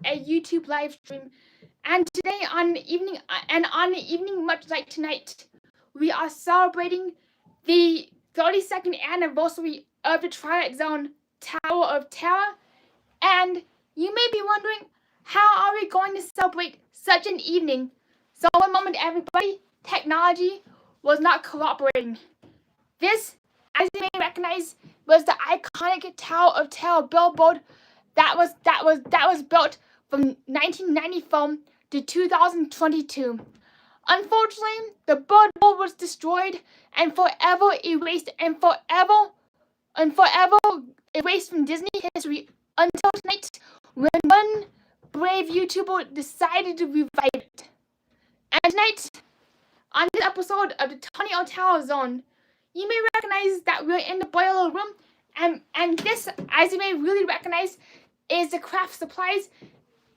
a YouTube live stream. And today on the evening much like tonight, we are celebrating the 32nd anniversary of the Twilight Zone Tower of Terror. And you may be wondering, how are we going to celebrate such an evening? So one moment everybody, technology was not cooperating. This, as you may recognize, was the iconic Tower of Terror billboard that was built from 1994 to 2022. Unfortunately, the billboard was destroyed and forever erased from Disney history until tonight, when one brave YouTuber decided to revive it. And tonight, on this episode of the Tony Tower Zone, you may recognize that we're in the boiler room, and this, as you may really recognize, is the craft supplies.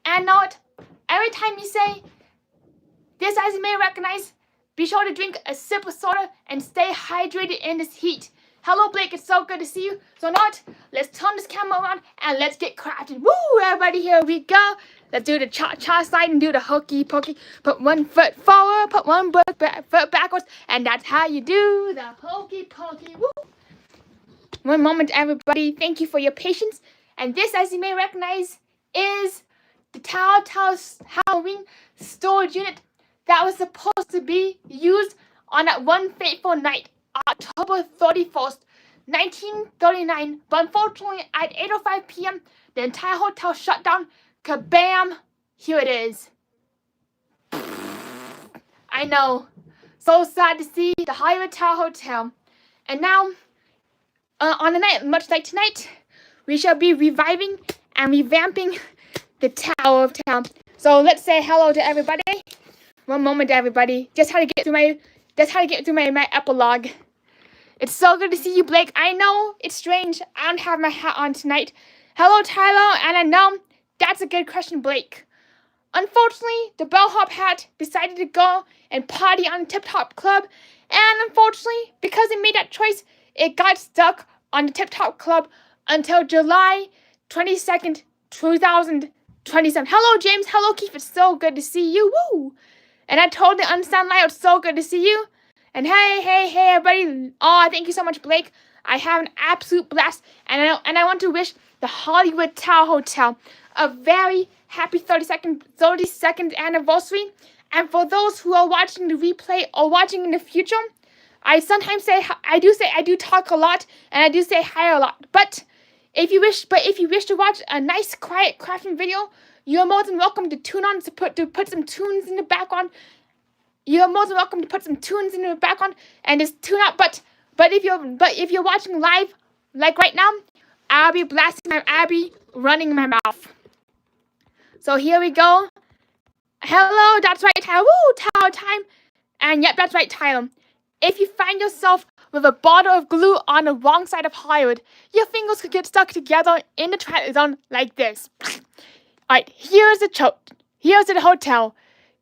And note, every time you say this, as you may recognize, be sure to drink a sip of soda and stay hydrated in this heat. Hello, Blake. It's so good to see you. So not, let's turn this camera around and let's get crafted. Woo, everybody, here we go. Let's do the cha-cha slide and do the hokey pokey. Put one foot forward, put one foot backwards, and that's how you do the hokey pokey. Woo. One moment, everybody. Thank you for your patience. And this, as you may recognize, is the Tower Halloween storage unit that was supposed to be used on that one fateful night, October 31st, 1939. But unfortunately, at 8:05 p.m., the entire hotel shut down. Kabam! Here it is. I know. So sad to see the Hollywood Tower Hotel. And now, on a night much like tonight, we shall be reviving and revamping the Tower of Terror. So let's say hello to everybody. One moment, everybody. Just how to get through my epilogue. It's so good to see you, Blake. I know it's strange. I don't have my hat on tonight. Hello, Tyler. And I know that's a good question, Blake. Unfortunately, the bellhop hat decided to go and party on the Tip Top Club. And unfortunately, because it made that choice, it got stuck on the Tip Top Club until July 22nd, 2027. Hello, James. Hello, Keith. It's so good to see you. Woo! And I totally understand, Lyle. It's so good to see you. And hey, everybody. Oh, thank you so much, Blake. I have an absolute blast. And I want to wish the Hollywood Tower Hotel a very happy 32nd anniversary. And for those who are watching the replay or watching in the future, I sometimes I do talk a lot and I do say hi a lot. But if you wish to watch a nice quiet crafting video, you're more than welcome to tune on to put some tunes in the background. You're more than welcome to put some tunes in the background and just tune out. But if you're watching live, like right now, I'll be running my mouth. So here we go. Hello, that's right, Tyler. Woo, Tower time. And yep, that's right, Tyler. If you find yourself with a bottle of glue on the wrong side of Hollywood, your fingers could get stuck together in the Twilight Zone like this. Alright, here's the hotel.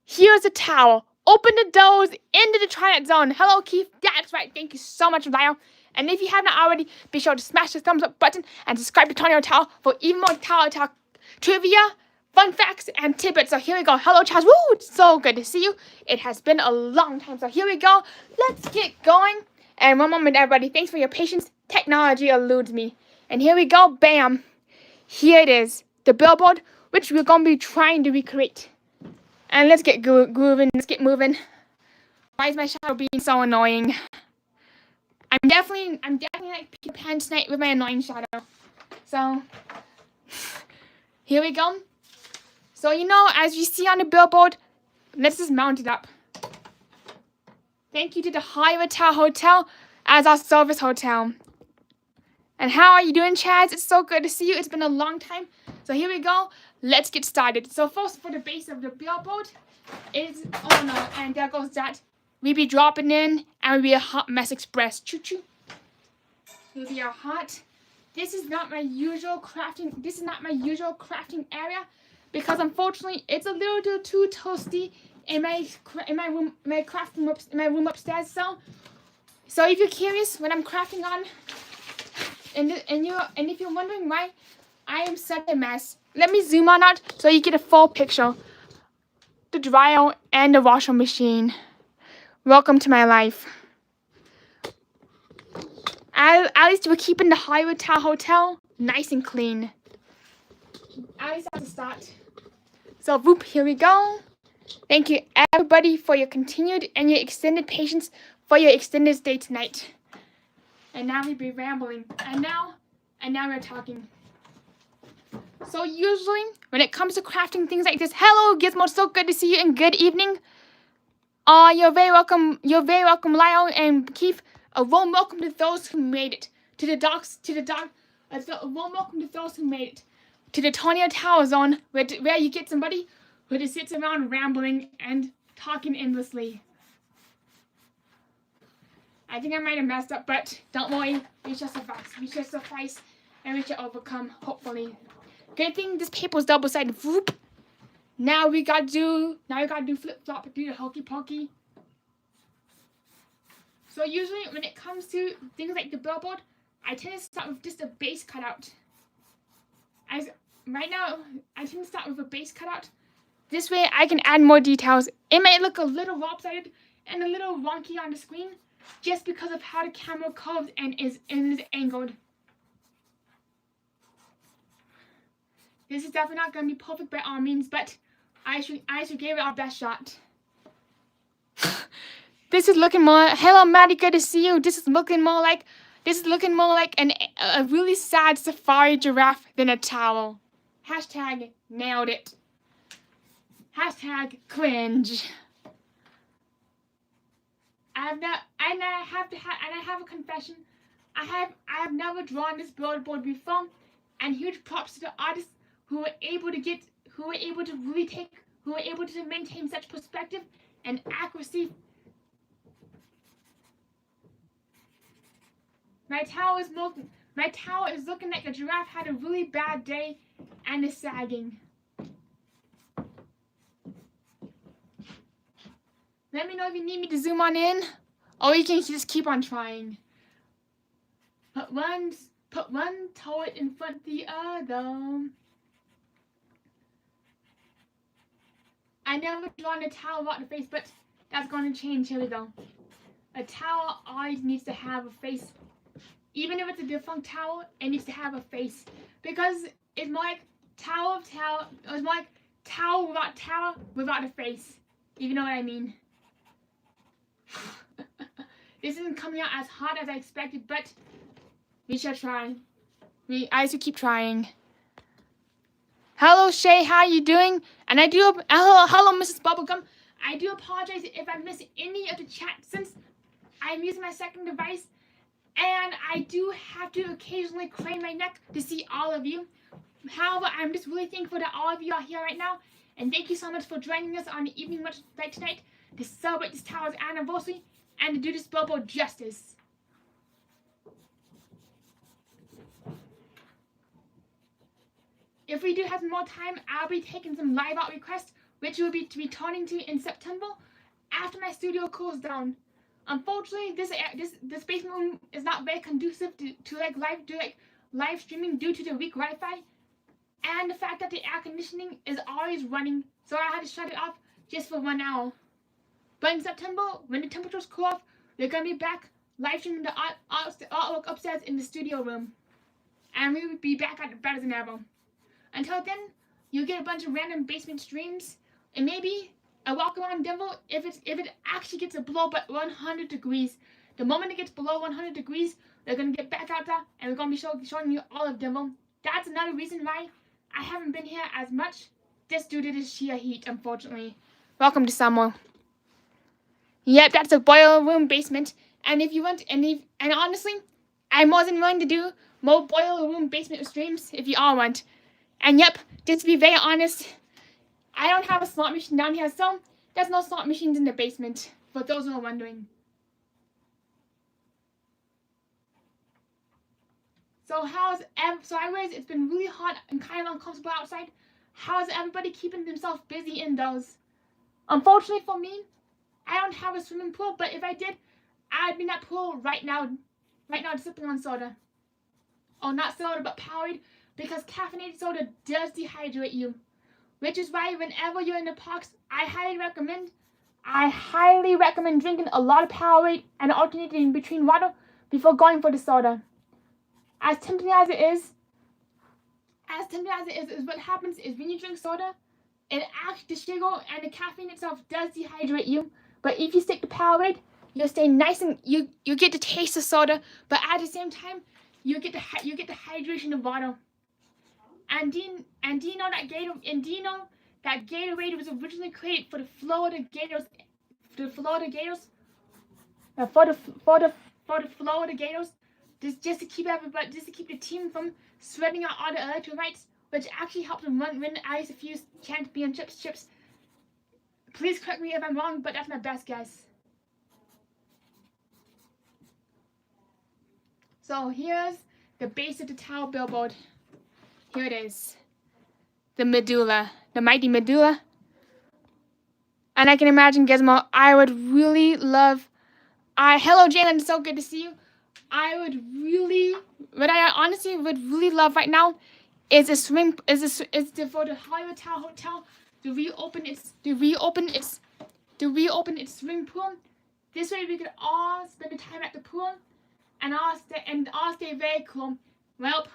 Here's the tower. Open the doors into the Twilight Zone. Hello, Keith. That's right. Thank you so much, Lyle. And if you have not already, be sure to smash the thumbs up button and subscribe to Tony Tower for even more Tower trivia, fun facts, and tidbits. So here we go. Hello, Charles. Woo! It's so good to see you. It has been a long time. So here we go. Let's get going. And one moment, everybody. Thanks for your patience. Technology eludes me. And here we go. Bam. Here it is. The billboard, which we're going to be trying to recreate. And let's get grooving. Let's get moving. Why is my shadow being so annoying? I'm definitely like Peter Pan tonight with my annoying shadow. So, here we go. So, as you see on the billboard, let's just mount it up. Thank you to the Hollywood Tower Hotel as our service hotel. And how are you doing, Chaz? It's so good to see you. It's been a long time. So here we go. Let's get started. So first, for the base of the billboard is, oh no, and there goes that. We be dropping in, and we be a hot mess express. Choo choo. We'll be a hot. This is not my usual crafting. This is not my usual crafting area because unfortunately it's a little too toasty in my room upstairs. So if you're curious what I'm crafting on, and if you're wondering why I am such a mess, let me zoom on out so you get a full picture. The dryer and the washing machine. Welcome to my life. At least we're keeping the Hollywood Tower Hotel nice and clean. At least that's a start. So, whoop, here we go. Thank you, everybody, for your continued and your extended patience for your extended stay tonight. And now we be rambling. And now we're talking. So usually, when it comes to crafting things like this, hello, Gizmo, so good to see you, and good evening. You're very welcome, Lyle and Keith. A warm welcome to those who made it. A warm welcome to those who made it. To the Tonya Tower Zone, where you get somebody who just sits around rambling and talking endlessly. I think I might have messed up, but don't worry, we shall suffice. We shall suffice, and we shall overcome, hopefully. Good thing this paper is double-sided. Whoop. Now we gotta do flip-flop, do the hokey-pokey. So usually when it comes to things like the billboard, I tend to start with just a base cutout. Right now, I tend to start with a base cutout. This way I can add more details. It may look a little lopsided and a little wonky on the screen, just because of how the camera curves and is angled. This is definitely not going to be perfect by all means, but I should give it our best shot. This is looking more. Hello, Maddie. Good to see you. This is looking more like a really sad safari giraffe than a towel. Hashtag nailed it. Hashtag cringe. I have a confession. I have never drawn this billboard before, and huge props to the artists who were able to maintain such perspective and accuracy. My tower is looking like a giraffe had a really bad day and is sagging. Let me know if you need me to zoom on in, or you can just keep on trying. Put one toilet in front of the other. I never drawn a towel without a face, but that's going to change. Here we go. A towel always needs to have a face. Even if it's a defunct towel, it needs to have a face. Because it's more like towel without a face. If you know what I mean. This isn't coming out as hot as I expected, but we shall try. I should keep trying. Hello, Shay. How are you doing? And hello, Mrs. Bubblegum. I do apologize if I miss any of the chat since I'm using my second device, and I do have to occasionally crane my neck to see all of you. However, I'm just really thankful that all of you are here right now, and thank you so much for joining us on the evening much like tonight to celebrate this tower's anniversary and to do this billboard justice. If we do have some more time, I'll be taking some live art requests, which we'll be returning to in September after my studio cools down. Unfortunately, this basement room is not very conducive to live streaming due to the weak Wi-Fi and the fact that the air conditioning is always running, so I had to shut it off just for 1 hour. But in September, when the temperatures cool off, we're gonna be back live streaming the artwork upstairs in the studio room, and we will be back at it better than ever. Until then, you'll get a bunch of random basement streams, and maybe a walk around Denver if it actually gets below 100 degrees. The moment it gets below 100 degrees, we're going to get back out there, and we're going to be showing you all of Denver. That's another reason why I haven't been here as much, just due to the sheer heat, unfortunately. Welcome to summer. Yep, that's a boiler room basement, and if you want, and honestly, I'm more than willing to do more boiler room basement streams if you all want. And yep, just to be very honest, I don't have a slot machine down here, so there's no slot machines in the basement, for those who are wondering. So anyways, it's been really hot and kind of uncomfortable outside. How is everybody keeping themselves busy indoors? Unfortunately for me, I don't have a swimming pool, but if I did, I'd be in that pool right now sipping on soda. Oh, not soda, but Powerade. because caffeinated soda does dehydrate you. Which is why whenever you're in the parks, I highly recommend drinking a lot of Powerade and alternating between water before going for the soda. As tempting as it is, what happens is when you drink soda, it actually, the sugar and the caffeine itself does dehydrate you. But if you stick to Powerade, you'll stay nice and you get the taste of soda, but at the same time, you get the hydration of water. And do you know that Gatorade was originally created for the Florida Gators? Just to keep the team from spreading out all the electrolytes, which actually helped them win the Ice Fuse championships. Please correct me if I'm wrong, but that's my best guess. So here's the base of the tower billboard. Here it is. The medulla. The mighty medulla. And I can imagine Gizmo, I would really love... hello Jalen, so good to see you. What I honestly would really love right now is for the Hollywood Tower Hotel to reopen its swimming pool. This way we could all spend the time at the pool and all stay very cool. Well,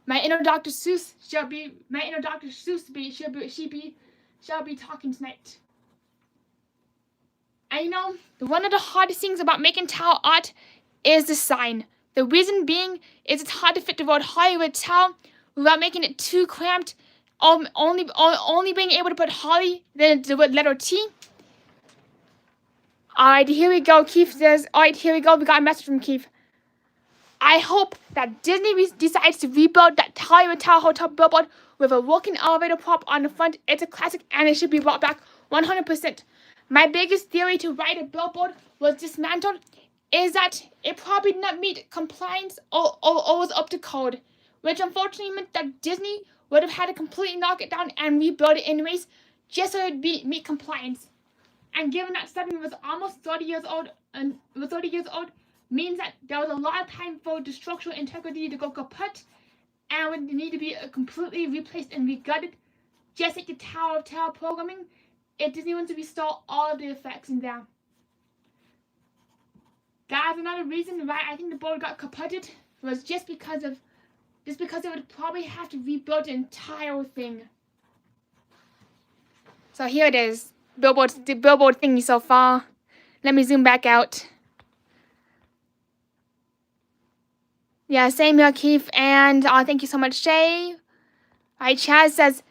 my inner Dr. Seuss shall be talking tonight. And you know, one of the hardest things about making tower art is the sign. The reason being is it's hard to fit the word Hollywood Tower without making it too cramped. Only being able to put Holly, then the letter T. Alright, here we go. Keith says, alright, here we go. We got a message from Keith. I hope that Disney decides to rebuild that Hollywood Tower Hotel billboard with a working elevator prop on the front. It's a classic and it should be brought back 100%. My biggest theory to why the billboard was dismantled is that it probably did not meet compliance or was up to code, which unfortunately meant that Disney would have had to completely knock it down and rebuild it anyways, just so it would meet compliance. And given that something was almost 30 years old, means that there was a lot of time for the structural integrity to go kaput and would need to be completely replaced and regutted, just like the Tower of Terror programming. If Disney wants to restore all of the effects in there. Guys, another reason why I think the board got kaputted was just because it would probably have to rebuild the entire thing. So here it is. The billboard thingy so far. Let me zoom back out. Yeah, same here, Keith. And thank you so much, Shay. Alright, Chaz says,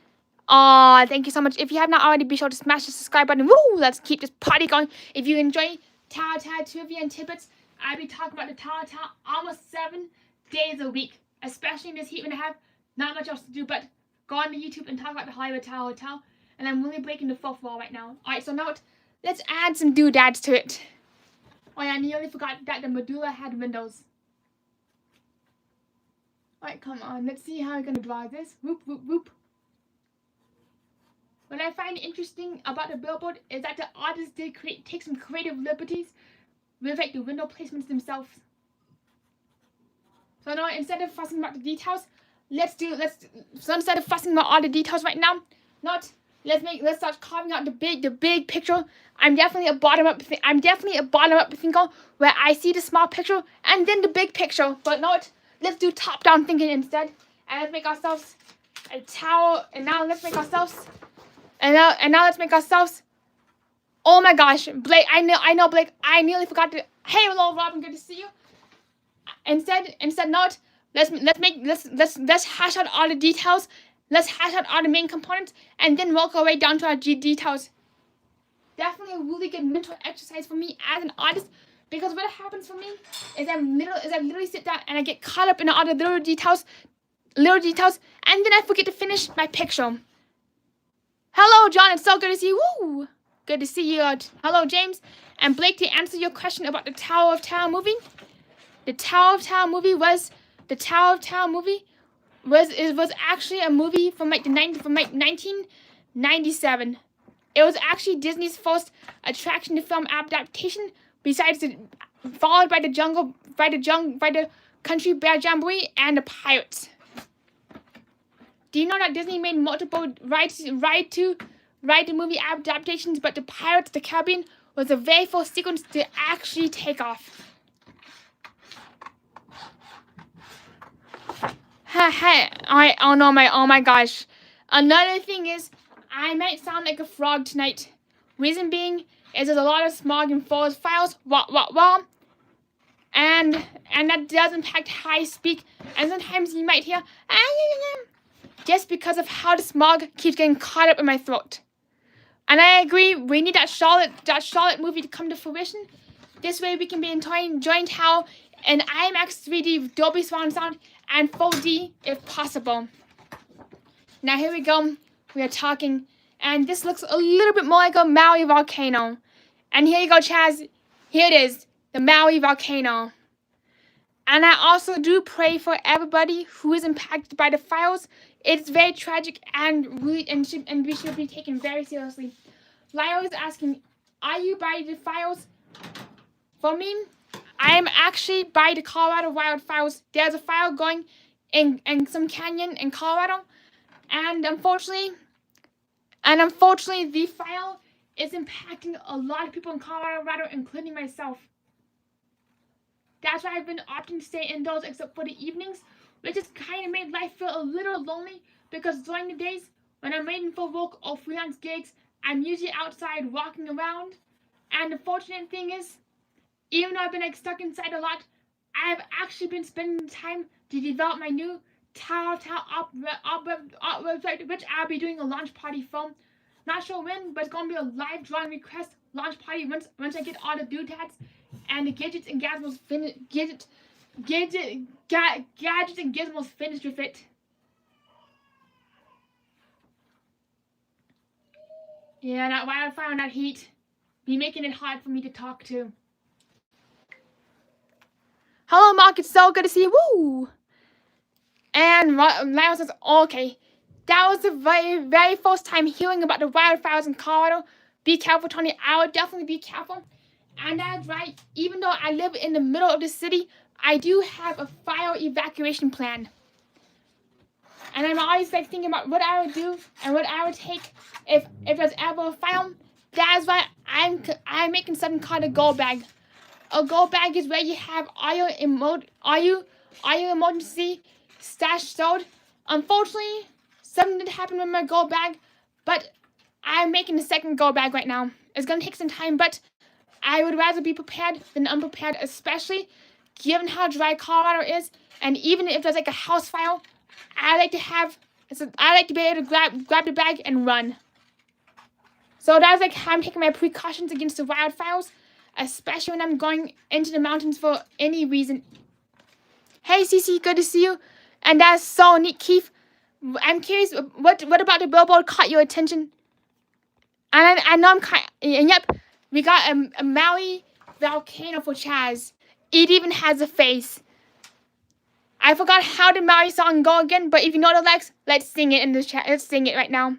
thank you so much. If you have not already, be sure to smash the subscribe button. Woo! Let's keep this party going. If you enjoy Tower trivia and tidbits, I'll be talking about the Tower almost 7 days a week. Especially in this heat when I have not much else to do but go on to YouTube and talk about the Hollywood Tower Hotel. And I'm really breaking the fourth wall right now. Alright, so now let's add some doodads to it. Oh yeah, I nearly forgot that the medulla had windows. Alright, come on. Let's see how I'm going to draw this. Whoop, whoop, whoop. What I find interesting about the billboard is that the artists did take some creative liberties with like the window placements themselves. So now instead of fussing about the details, so instead of fussing about all the details right now, let's start carving out the big picture. I'm definitely a bottom up thinker where I see the small picture and then the big picture. But let's do top down thinking instead. And let's make ourselves a tower. And now let's make ourselves. Oh my gosh, Blake! I know, Blake. I nearly forgot to. Hey, hello, Robin. Good to see you. Instead, let's hash out all the details. Let's hash out all the main components, and then work our way down to our details. Definitely a really good mental exercise for me as an artist, because what happens for me is I literally sit down and I get caught up in all the little details, and then I forget to finish my picture. Hello, John. It's so good to see you. Woo! Good to see you. Hello, James. And Blake, to answer your question about the Tower of Terror movie, the Tower of Terror movie was actually a movie from 1997. It was actually Disney's first attraction to film adaptation, followed by the Country Bear Jamboree and the Pirates. Do you know that Disney made multiple movie adaptations, but the Pirates of the Caribbean was the very first sequence to actually take off. Oh my gosh. Another thing is, I might sound like a frog tonight. Reason being is there's a lot of smog in forest files. And that does impact how I speak. And sometimes you might hear just because of how the smog keeps getting caught up in my throat. And I agree, we need that Charlotte movie to come to fruition. This way we can be enjoying how an IMAX 3D Dolby Surround Sound and 4D if possible. Now here we go. We are talking, and this looks a little bit more like a Maui volcano. And here you go, Chaz. Here it is, the Maui volcano. And I also do pray for everybody who is impacted by the fires. It's very tragic and we should be taken very seriously. Lyle is asking, are you by the fires? For me, I am actually by the Colorado wildfires. There's a fire going in some canyon in Colorado, and unfortunately, the fire is impacting a lot of people in Colorado, including myself. That's why I've been opting to stay indoors except for the evenings, which has kind of made life feel a little lonely because during the days when I'm waiting for work or freelance gigs, I'm usually outside walking around. And the fortunate thing is, even though I've been stuck inside a lot, I've actually been spending time to develop my new Tower website, which I'll be doing a launch party for. Not sure when, but it's going to be a live drawing request launch party once I get all the doodads and the gadgets and gizmos finished with it. Yeah, that wildfire and that heat be making it hard for me to talk to. Hello, Mark. It's so good to see you. Woo! And Lyle says, okay, that was the very, very first time hearing about the wildfires in Colorado. Be careful, Tony. I would definitely be careful. And that's right. Even though I live in the middle of the city, I do have a fire evacuation plan. And I'm always thinking about what I would do and what I would take if there's ever a fire. That is why I'm making something called a go bag. A go bag is where you have all your emergency stash stored. Unfortunately, something did happen with my go bag, but I'm making a second go bag right now. It's gonna take some time, but I would rather be prepared than unprepared, especially given how dry Colorado is. And even if there's like a house fire, I like to be able to grab the bag and run. So that's like how I'm taking my precautions against the wildfires, especially when I'm going into the mountains for any reason. Hey, Cece, good to see you. And that's so neat, Keith. I'm curious, what about the Billboard caught your attention? And I know and yep, we got a Maui volcano for Chaz. It even has a face. I forgot how the Maui song go again, but if you know the lyrics, let's sing it in the chat. Let's sing it right now.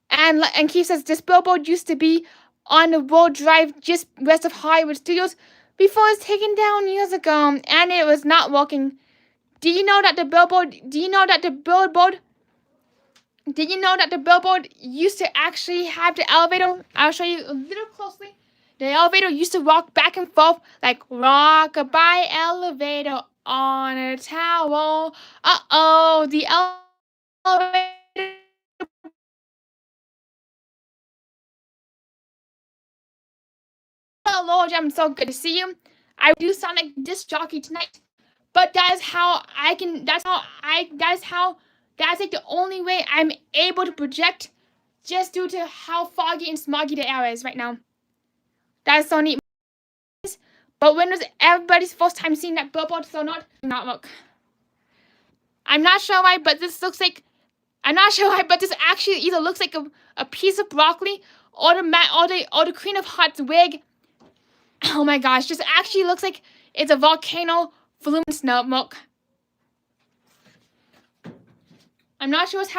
And Keith says, this Billboard used to be on the World Drive just west of Hollywood Studios before it was taken down years ago, and it was not working. Did you know that the Billboard used to actually have the elevator? I'll show you a little closely. The elevator used to rock back and forth like rock-a-bye elevator on a tower. Uh-oh, the elevator. Hello, I'm so good to see you. I do sound like disc jockey tonight, but that's like the only way I'm able to project, just due to how foggy and smoggy the air is right now. That's so neat. But when was everybody's first time seeing that Billboard? So not look. I'm not sure why, but this actually either looks like a piece of broccoli or the Queen of Hearts wig. Oh my gosh, this actually looks like it's a volcano flume smoke. I'm not sure what's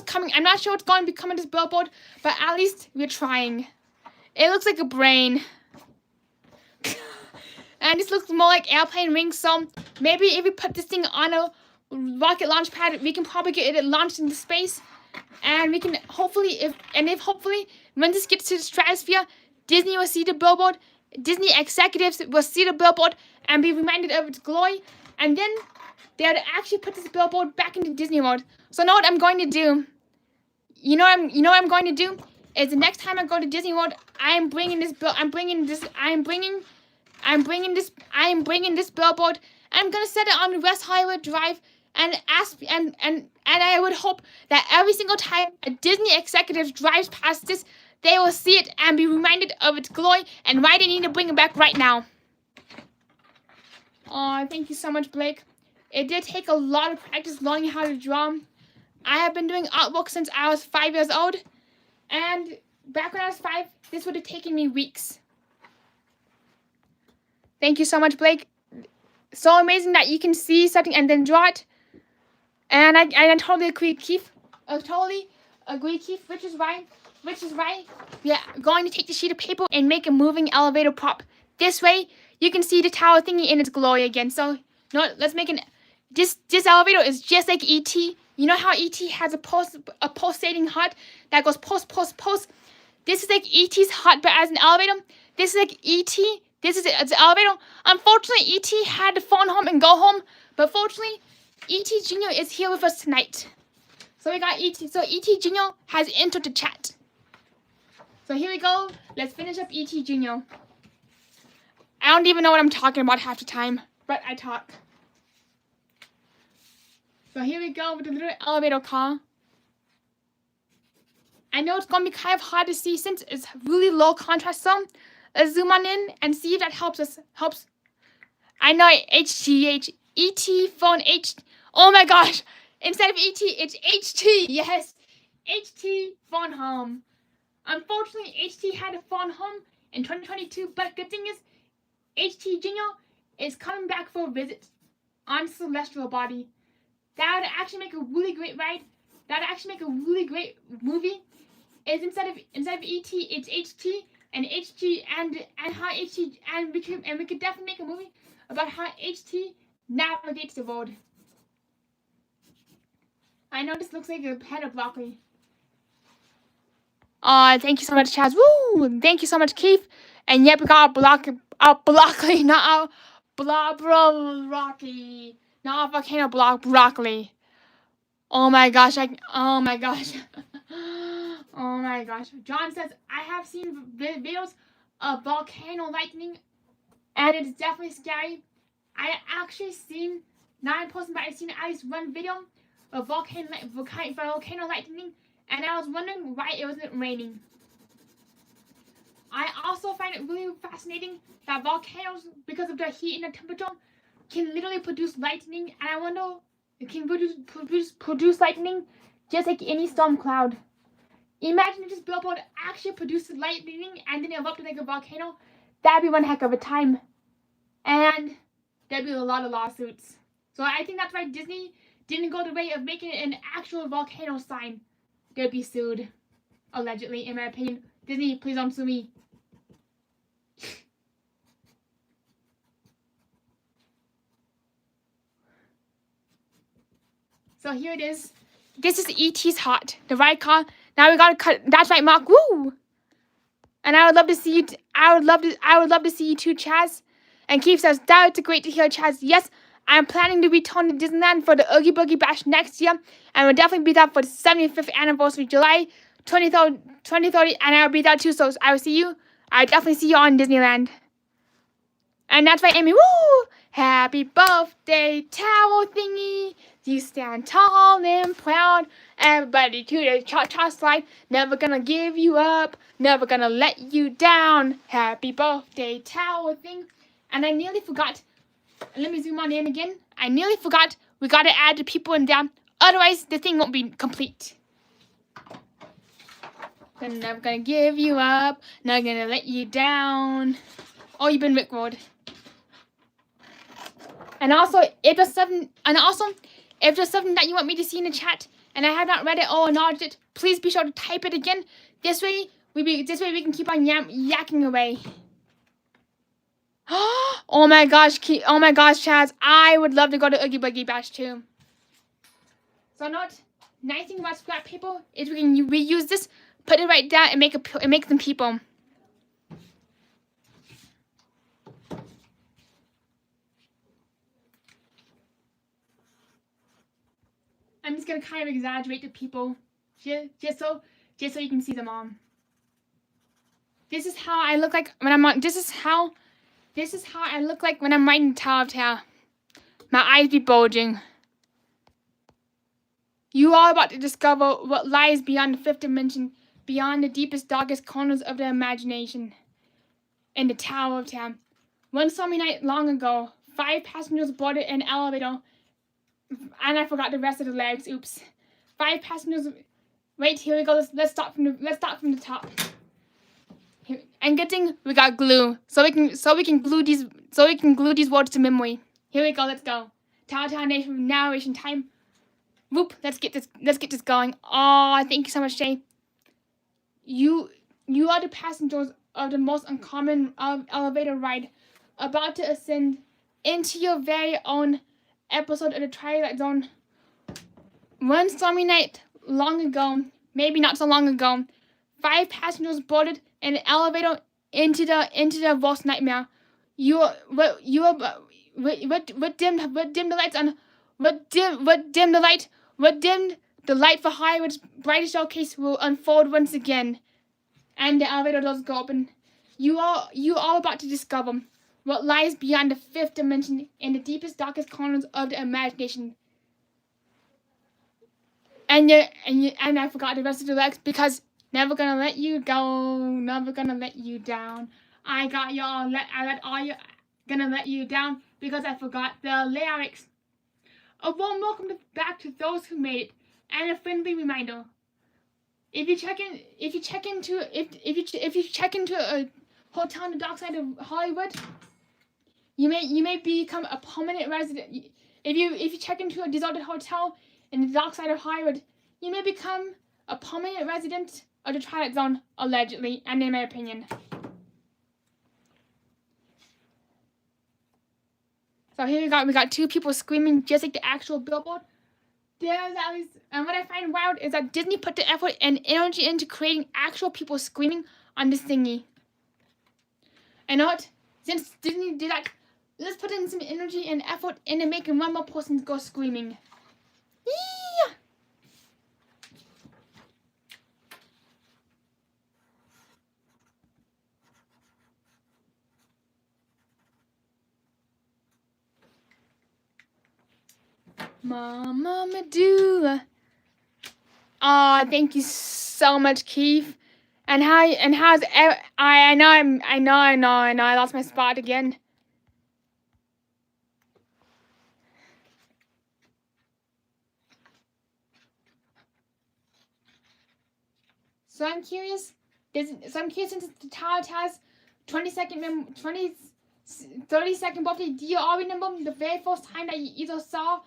coming. I'm not sure what's going to be coming to this Billboard, but at least we're trying. It looks like a brain. And this looks more like airplane wings, so maybe if we put this thing on rocket launch pad. We can probably get it launched into space, and we can hopefully, hopefully when this gets to the stratosphere, Disney will see the billboard. Disney executives will see the billboard and be reminded of its glory, and then they'll actually put this billboard back into Disney World. So know what I'm going to do? You know what I'm going to do is the next time I go to Disney World, I'm bringing this billboard. I'm gonna set it on West Hollywood Drive and I would hope that every single time a Disney executive drives past this, they will see it and be reminded of its glory and why they need to bring it back right now. Oh, thank you so much, Blake. It did take a lot of practice learning how to draw. I have been doing artwork since I was 5 years old, and back when I was 5, this would have taken me weeks. Thank you so much, Blake. So amazing that you can see something and then draw it. And I totally agree, Keith. Keith, which is why we are going to take the sheet of paper and make a moving elevator prop. This way, you can see the tower thingy in its glory again. So, no, let's make this elevator is just like E.T. You know how E.T. has a pulsating heart that goes pulse, pulse, pulse? This is like E.T.'s heart, but as an elevator. This is like E.T. This is an elevator. Unfortunately, E.T. had to phone home and go home. But fortunately, E.T. Jr. is here with us tonight. So we got E.T. So E.T. Jr. has entered the chat. So here we go. Let's finish up E.T. Jr. I don't even know what I'm talking about half the time, but I talk. So here we go with the little elevator car. I know it's going to be kind of hard to see since it's really low contrast. So let's zoom on in and see if that helps us. I know HTH. ET phone H. Oh my gosh. Instead of ET, it's HT. Yes. HT phone home. Unfortunately, HT had a phone home in 2022. But good thing is, HT Jr. is coming back for a visit on Celestial Body. That would actually make a really great ride. That would actually make a really great movie. Is instead of ET, it's HT and HT and how HT and we could definitely make a movie about how HT navigates the world. I know this looks like a head of broccoli. Thank you so much, Chaz. Woo! Thank you so much, Keith. And yep, we got broccoli, not broccoli. Not a volcano broccoli. Oh my gosh, oh my gosh. Oh my gosh. John says, I have seen videos of volcano lightning, and it's definitely scary. I actually seen, not in person, but I've seen at least one video of volcano lightning, and I was wondering why it wasn't raining. I also find it really fascinating that volcanoes, because of the heat and the temperature, can literally produce lightning, and I wonder, it can produce lightning just like any storm cloud. Imagine if this billboard actually produces lightning and then erupted like a volcano. That'd be one heck of a time. And there'd be a lot of lawsuits. So I think that's why Disney didn't go the way of making it an actual volcano sign. They'd be sued. Allegedly, in my opinion. Disney, please don't sue me. So here it is. This is E.T.'s heart, the right car. Now we gotta cut. That's right, Mark. Woo! And I would love to see you. I would love to see you too, Chaz. And Keith says that's great to hear, Chaz. Yes, I'm planning to return to Disneyland for the Oogie Boogie Bash next year, and we'll definitely be there for the 75th anniversary, July 2030, and I'll be there too. So I will see you. I'll definitely see you on Disneyland. And that's right, Amy. Woo! Happy birthday, tower thingy. You stand tall and proud. Everybody to the cha-cha slide. Never gonna give you up. Never gonna let you down. Happy birthday, tower thing. And I nearly forgot. Let me zoom on in again. I nearly forgot. We gotta add the people in down. Otherwise, the thing won't be complete. I'm never gonna give you up. Never gonna let you down. Oh, you've been rickrolled. And also, if there's something that you want me to see in the chat, and I have not read it or acknowledged it, please be sure to type it again. This way we can keep on yakking away. Oh my gosh, Chaz, I would love to go to Oogie Boogie Bash too. So not nice thing about scrap paper is we can reuse this, put it right down, and make them people. I'm just gonna kind of exaggerate the people, just so you can see them all. This is how I look like when I'm on. This is how I look like when I'm writing Tower of Terror. My eyes be bulging. You are about to discover what lies beyond the fifth dimension, beyond the deepest, darkest corners of the imagination. In the Tower of Terror. One stormy night long ago, 5 passengers boarded an elevator, and I forgot the rest of the lyrics. Oops. 5 passengers. Wait, here we go. Let's start from the top. Here. And good thing we got glue, so we can glue these words to memory. Here we go. Let's go. Tower narration time. Whoop. Let's get this going. Oh, thank you so much, Jay. You are the passengers of the most uncommon elevator ride, about to ascend into your very own episode of the Twilight Zone. One stormy night long ago, maybe not so long ago, 5 passengers boarded an elevator into the worst nightmare. What dimmed the light for Hollywood's brightest showcase will unfold once again. And the elevator doors go open. You are about to discover what lies beyond the fifth dimension in the deepest, darkest corners of the imagination. And I forgot the rest of the lyrics because never gonna let you go, never gonna let you down. I let all you gonna let you down because I forgot the lyrics. A warm welcome back to those who made it, and a friendly reminder. If you check into a hotel on the dark side of Hollywood, you may become a permanent resident. If you check into a deserted hotel in the dark side of Hollywood, you may become a permanent resident of the Twilight Zone, allegedly, and in my opinion. So here we got 2 people screaming just like the actual Billboard. And what I find wild is that Disney put the effort and energy into creating actual people screaming on this thingy. And what? Since Disney did that, let's put in some energy and effort into making one more person go screaming. Yeah. Mama Medulla. Oh, thank you so much, Keith. And how's I know I lost my spot again. So I'm curious. Since the tower has 30-second birthday. Do you all remember the very first time that you either saw,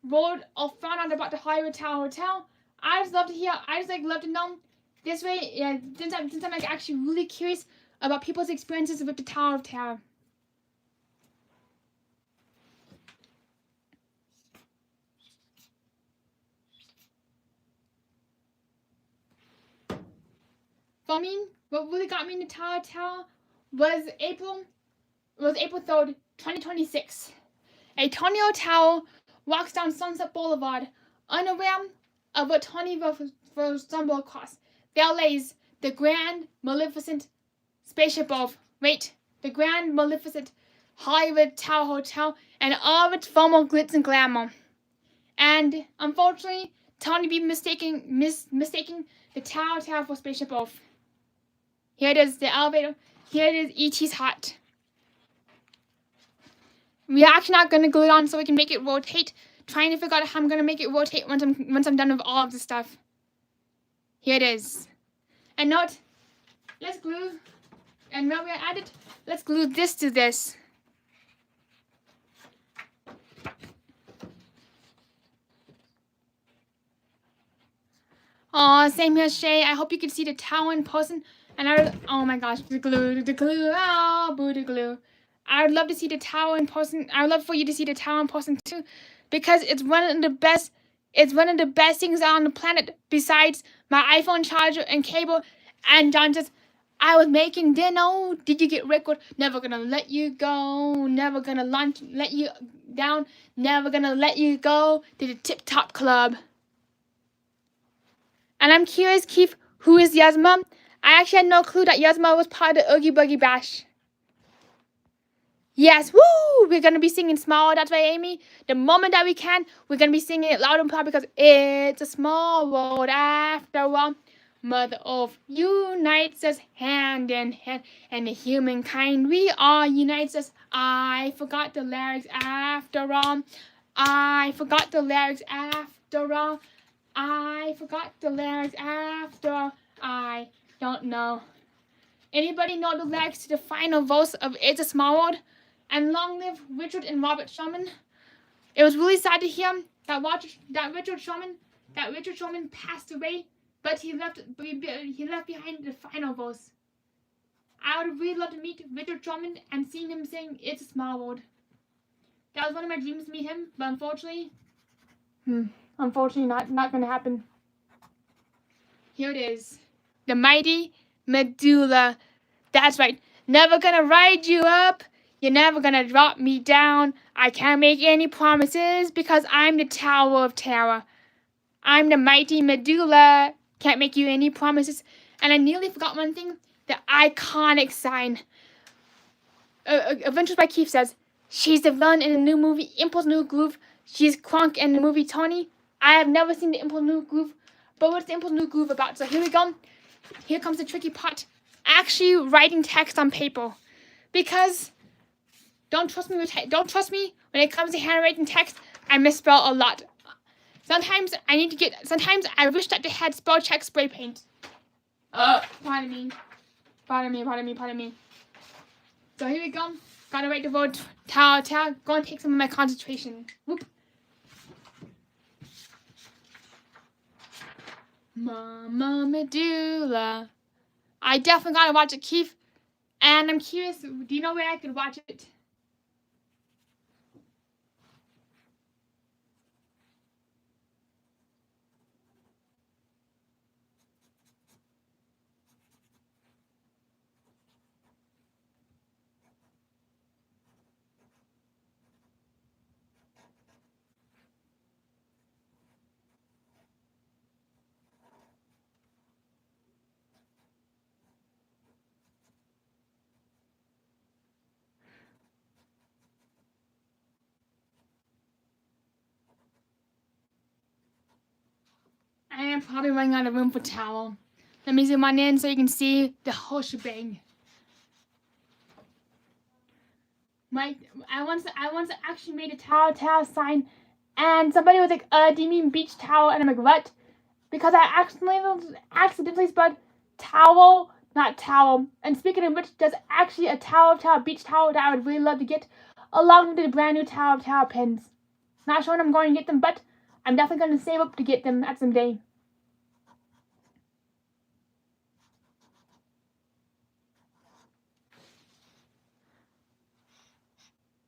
rode, or found out about the Hollywood Tower Hotel? I just love to hear. I just love to know. This way, yeah, since I'm like actually really curious about people's experiences with the Tower of Terror. For me, what really got me in the Tower of Terror was April 3rd, 2026. A tornado tower walks down Sunset Boulevard, unaware of what Tony will stumble across. There lays the grand, magnificent spaceship of, the grand, magnificent Hollywood Tower Hotel and all of its formal glitz and glamour. And unfortunately, Tony be mistaking the Tower for Spaceship Earth. Here it is, the elevator. Here it is, E.T.'s hut. We're actually not going to glue it on so we can make it rotate. Trying to figure out how I'm going to make it rotate once I'm done with all of the stuff. Here it is. And note, let's glue, and while we're at it, let's glue this to this. Aw, same here, Shay. I hope you can see the tower in person. And oh my gosh, the glue, oh, boo, the glue. I would love to see the tower in person. I would love for you to see the tower in person too, because it's one of the best It's one of the best things on the planet besides my iPhone charger and cable. And John says, I was making dinner. Did you get record? Never gonna let you go. Never gonna let you down. Never gonna let you go to the Tip Top Club. And I'm curious, Keith, who is Yasma? I actually had no clue that Yasma was part of the Oogie Boogie Bash. Yes, woo! We're gonna be singing Small. That's right, Amy. The moment that we can, we're gonna be singing it loud and proud because it's a small world after all. Mother Earth unites us hand in hand, and the humankind we are unites us. I forgot the lyrics after all. I forgot the lyrics after all. I forgot the lyrics after all. I don't know. Anybody know the lyrics to the final verse of It's a Small World? And long live Richard and Robert Sherman. It was really sad to hear that Richard Sherman passed away, but he left behind the final verse. I would really love to meet Richard Sherman and see him sing It's a Small World. That was one of my dreams to meet him, but unfortunately not going to happen. Here it is. The mighty Medulla. That's right. Never gonna ride you up. You're never gonna drop me down. I can't make any promises because I'm the Tower of Terror. I'm the mighty Medulla. Can't make you any promises. And I nearly forgot one thing. The iconic sign. Adventures by Keith says, she's the villain in the new movie Impulse New Groove. She's Kronk in the movie Tony. I have never seen the Impulse New Groove. But what's the Impulse New Groove about? So here we go. Here comes the tricky part. Actually writing text on paper. Because don't trust me when it comes to handwriting text. I misspell a lot. Sometimes I wish that they had spell check spray paint. Pardon me. So here we go. Gotta write the word tower. Go and take some of my concentration. Whoop. Mama Medulla. I definitely gotta watch it, Keith. And I'm curious, do you know where I could watch it? I am probably running out of room for towel. Let me zoom on in so you can see the whole shebang. I once actually made a towel sign, and somebody was like, do you mean beach towel? And I'm like, what? Because I accidentally spelled towel, not towel. And speaking of which, there's actually a beach towel that I would really love to get, along with the brand new towel pins. Not sure when I'm going to get them, but I'm definitely going to save up to get them at some day.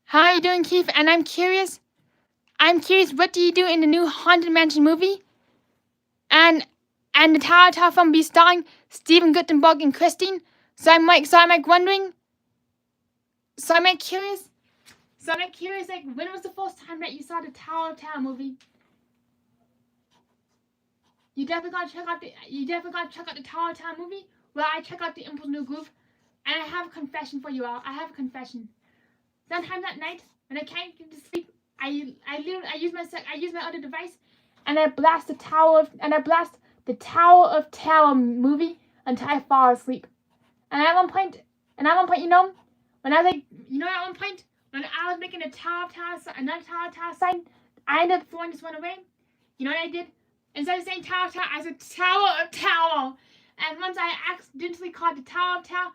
How are you doing, Keith? And I'm curious, what do you do in the new Haunted Mansion movie? And the Tower from be starring Stephen Guttenberg and Christine. So I'm curious, like, when was the first time that you saw the Tower of Terror movie? You definitely gotta check out the Tower of Terror movie. Well, I check out the Impulse New Groove, and I have a confession for you all. Sometimes at night when I can't get to sleep, I use my other device, and I blast the Tower of Terror movie until I fall asleep. And at one point, when I was making another Tower of Terror sign, I ended up throwing this one away. You know what I did? Instead of saying Tower of Terror, I said Tower of Terror. And once I accidentally called the Tower of Terror,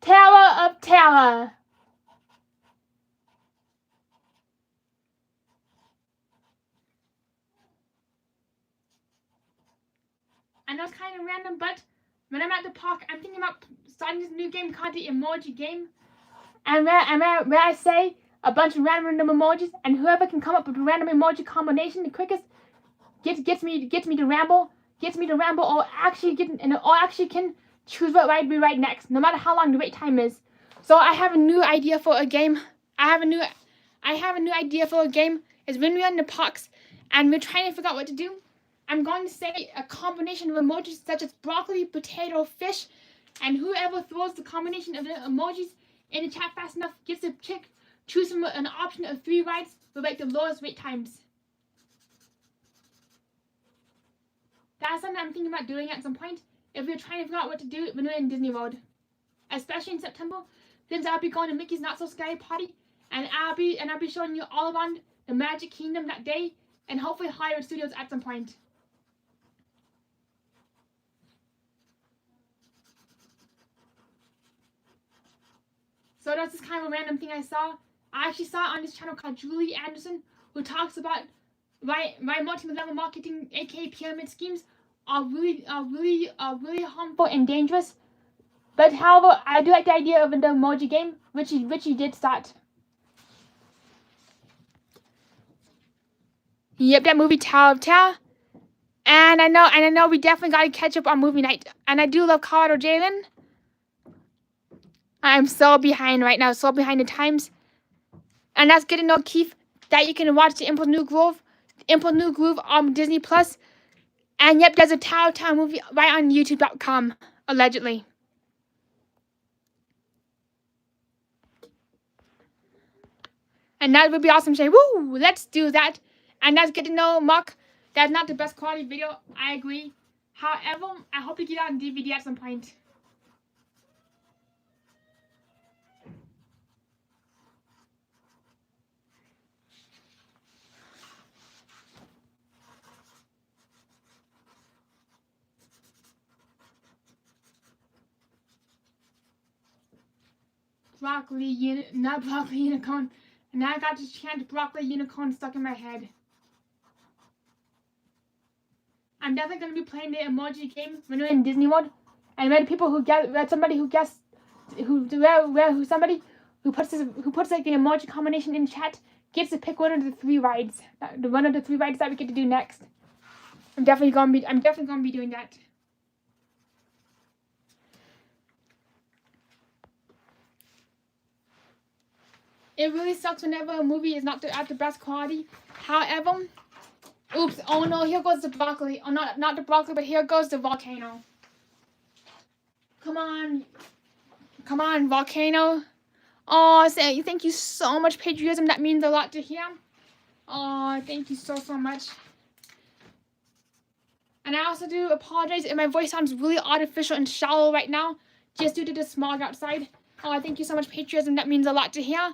Tower of Terror. I know it's kind of random, but when I'm at the park, I'm thinking about starting this new game called the Emoji Game. And where I say a bunch of random emojis, and whoever can come up with a random emoji combination the quickest gets me to ramble, or actually can choose what ride we ride next, no matter how long the wait time is. So I have a new idea for a game. I have a new idea for a game. Is when we're in the parks and we're trying to figure out what to do. I'm going to say a combination of emojis such as broccoli, potato, fish, and whoever throws the combination of the emojis in the chat fast enough gets a choose from an option of 3 rides with like the lowest wait times. That's something I'm thinking about doing at some point if we're trying to figure out what to do when we're in Disney World. Especially in September, since I'll be going to Mickey's Not So Scary Party, and I'll be showing you all around the Magic Kingdom that day, and hopefully Hollywood Studios at some point. So that's just kind of a random thing I saw. I actually saw it on this channel called Julie Anderson, who talks about why multi-level marketing, aka pyramid schemes, are really harmful and dangerous. But however, I do like the idea of the emoji game, which he did start. Yep, that movie Tower of Terror. And I know we definitely gotta catch up on movie night. And I do love Colorado Jalen. I'm so behind right now, so behind the times. And that's good to know, Keith, that you can watch the Impulse New Groove on Disney Plus. And yep, there's a Tower of Terror movie right on YouTube.com, allegedly. And that would be awesome, Shay. Woo! Let's do that. And that's good to know, Mark. That's not the best quality video. I agree. However, I hope to get it on DVD at some point. Not broccoli unicorn. And now I got this chant broccoli unicorn stuck in my head. I'm definitely going to be playing the emoji game when we're in Disney World. And somebody who puts like the emoji combination in chat gets to pick one of the 3 rides. One of the 3 rides that we get to do next. I'm definitely going to be doing that. It really sucks whenever a movie is not at the best quality. However, oops, oh no, here goes the broccoli. Oh, not the broccoli, but here goes the volcano. Come on, volcano. Oh, thank you so much, patriotism. That means a lot to hear. Oh, thank you so much. And I also do apologize if my voice sounds really artificial and shallow right now, just due to the smog outside. Oh, thank you so much, patriotism. That means a lot to hear.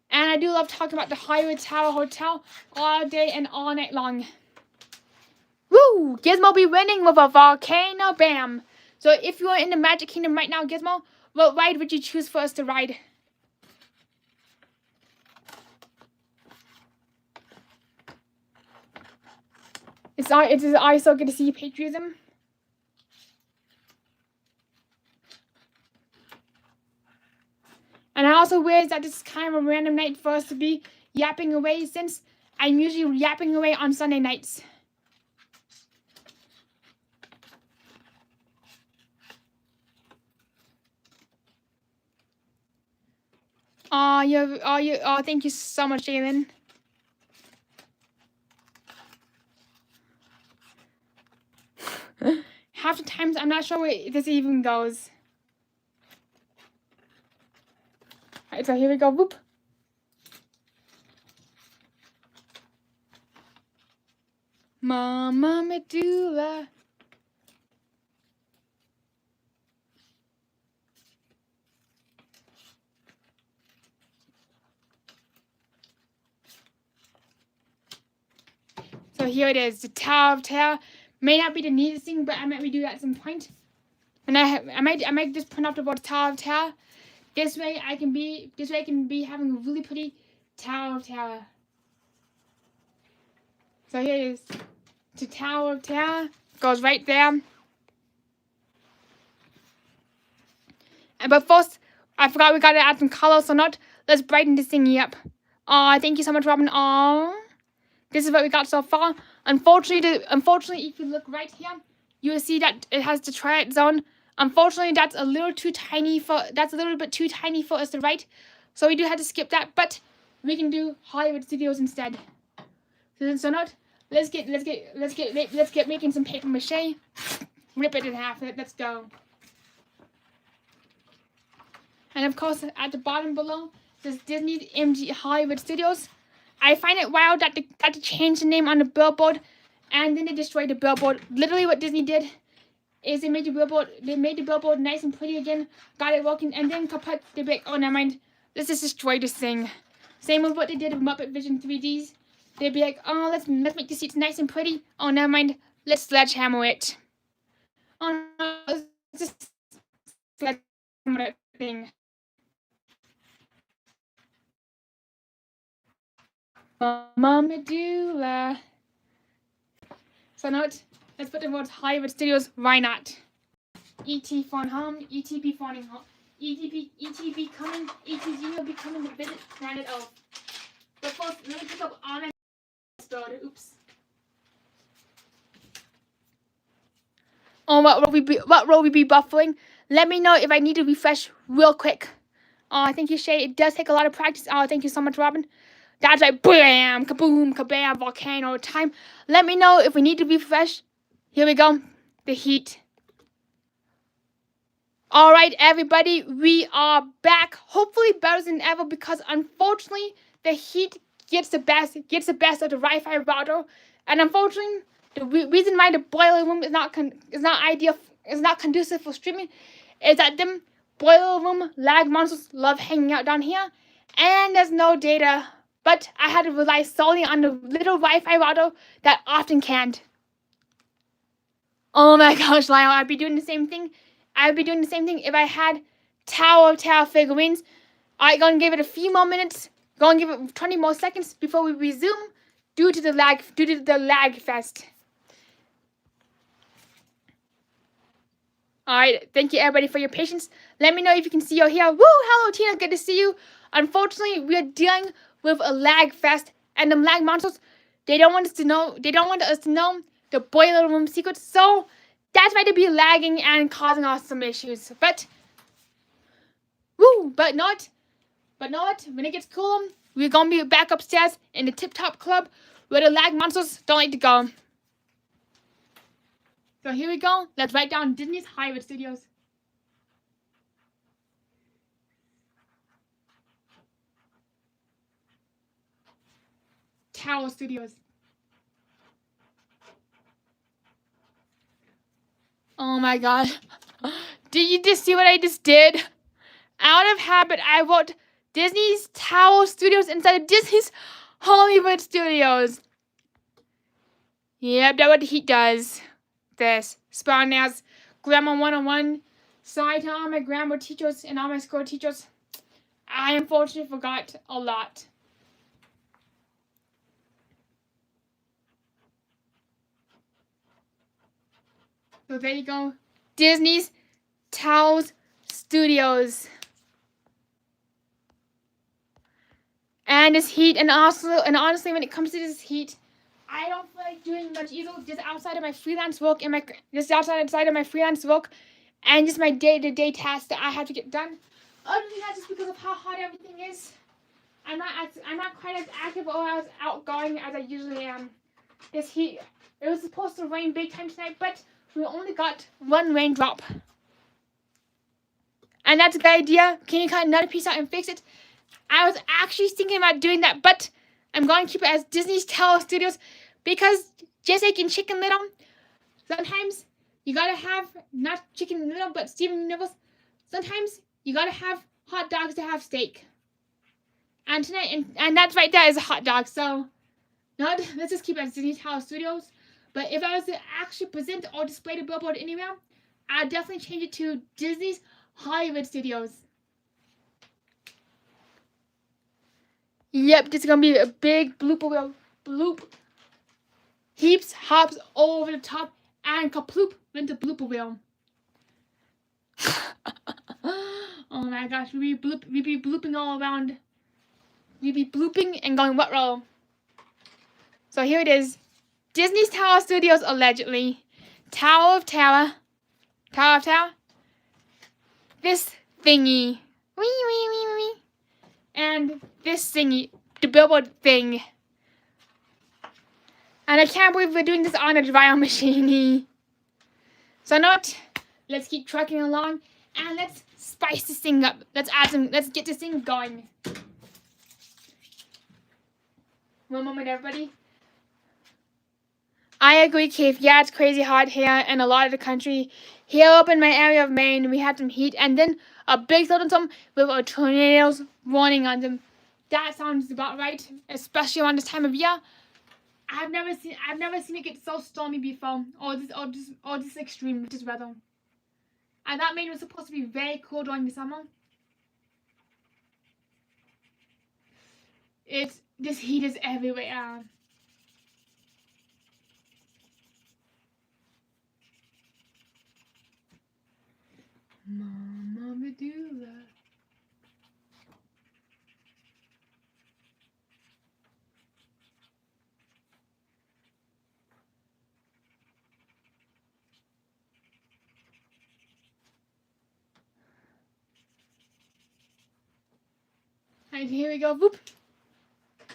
And I do love talking about the Hollywood Tower Hotel all day and all night long. Woo! Gizmo be winning with a volcano, bam! So if you are in the Magic Kingdom right now, Gizmo, what ride would you choose for us to ride? It's always so good to see you, patriotism. And I also realize that this is kind of a random night for us to be yapping away, since I'm usually yapping away on Sunday nights. Oh, thank you so much, Jalen. Half the times I'm not sure where this even goes. Alright, so here we go. Whoop. Mama Medulla. So here it is, the Tower of Terror. May not be the neatest thing, but I might redo that at some point. And I might just print out the word Tower of Terror. This way I can be having a really pretty Tower of Terror. So here it is. The Tower of Terror goes right there. But first, I forgot we gotta add some color, so let's brighten this thingy up. Aw, thank you so much, Robin. Aw. This is what we got so far. Unfortunately, if you look right here, you will see that it has the Twilight Zone. Unfortunately, that's a little bit too tiny for us to write, so we do have to skip that. But we can do Hollywood Studios instead. So not. Let's get making some paper mache. Rip it in half. Let's go. And of course, at the bottom below says Disney MG Hollywood Studios. I find it wild that they changed the name on the billboard, and then they destroyed the billboard. Literally, what Disney did is they made the billboard nice and pretty again, got it working, and then kaput, they'd be like, oh, never mind, let's just destroy this thing. Same with what they did with Muppet Vision 3Ds. They'd be like, oh, let's make the seats nice and pretty. Oh, never mind, let's sledgehammer it. Oh no, let's just sledgehammer that thing. Mama Medulla. So note, let's put the words Hollywood Studios. Why not? E.T. phone home. E.T. be phoning home. E.T. be coming. E.T. will be coming to visit Planet Earth. But first, let me pick up all my stored. Oops. Oh, what will we be buffering? Let me know if I need to refresh real quick. Oh, thank you, Shay. It does take a lot of practice. Oh, thank you so much, Robin. That's like bam, kaboom, kabam, volcano time. Let me know if we need to refresh. Here we go. The heat. All right, everybody, we are back. Hopefully better than ever, because unfortunately the heat gets the best of the Wi-Fi router, and unfortunately the reason why the boiler room is not conducive for streaming is that them boiler room lag monsters love hanging out down here, and there's no data. But I had to rely solely on the little Wi-Fi router that often can't. Oh my gosh, Lionel, I'd be doing the same thing. If I had Tower figurines. Alright, gonna give it a few more minutes. Gonna give it 20 more seconds before we resume due to the lag fest. Alright, thank you everybody for your patience. Let me know if you can see or hear. Woo! Hello Tina, good to see you. Unfortunately, we are dealing with a lag fest, and them lag monsters, they don't want us to know the boiler room secrets, so that's why they be lagging and causing us some issues. But not when it gets cooler, we're gonna be back upstairs in the Tip Top Club where the lag monsters don't like to go. So here we go. Let's write down Disney's Hollywood Studios. Tower Studios. Oh my god. Did you just see what I just did? Out of habit, I wrote Disney's Tower Studios instead of Disney's Hollywood Studios. Yep, that's what the heat does. This. Spawn as Grammar 101. Sorry to all my grammar teachers and all my school teachers. I unfortunately forgot a lot. So there you go. Disney's Tower Studios. And this heat, and honestly, when it comes to this heat, I don't feel like doing much either. Just outside of my freelance work and just my day-to-day tasks that I have to get done. Other than that, just because of how hot everything is, I'm not quite as active or as outgoing as I usually am. This heat, it was supposed to rain big time tonight, but we only got one raindrop. And that's a good idea. Can you cut another piece out and fix it? I was actually thinking about doing that, but I'm going to keep it as Disney's Tower Studios, because just like in Chicken Little, sometimes you gotta have, not Chicken Little, but Steven Universe, sometimes you gotta have hot dogs to have steak. And tonight, and that's right there is a hot dog, so let's just keep it as Disney's Tower Studios. But if I was to actually present or display the billboard anywhere, I'd definitely change it to Disney's Hollywood Studios. Yep, this is gonna be a big blooper wheel. Bloop. Heaps, hops all over the top, and kaploop went the blooper wheel. Oh my gosh, we be blooping all around. We be blooping and going what roll. So here it is. Disney's Tower Studios, allegedly. Tower of Terror. Tower of Terror. This thingy. Wee, wee, wee, wee. And this thingy. The Billboard thing. And I can't believe we're doing this on a dryer machine. So not. Let's keep trucking along. And let's spice this thing up. Let's get this thing going. One moment, everybody. I agree, Keith. Yeah, it's crazy hot here in a lot of the country. Here up in my area of Maine, we had some heat and then a big thunderstorm with tornadoes warning on them. That sounds about right, especially around this time of year. I've never seen it get so stormy before, or this extreme with this weather. And that Maine was supposed to be very cool during the summer. This heat is everywhere. Mama Medulla. And here we go. Whoop.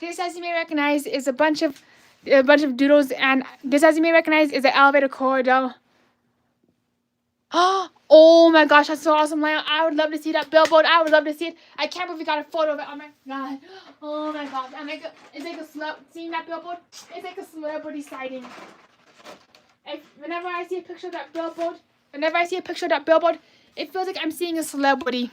This, as you may recognize, is a bunch of doodles, and this, as you may recognize, is an elevator corridor. Oh my gosh, that's so awesome, Lyle. I would love to see that billboard. I would love to see it. I can't believe we got a photo of it. Oh my god. Oh my gosh. Seeing that billboard, it's like a celebrity sighting. Whenever I see a picture of that billboard, it feels like I'm seeing a celebrity.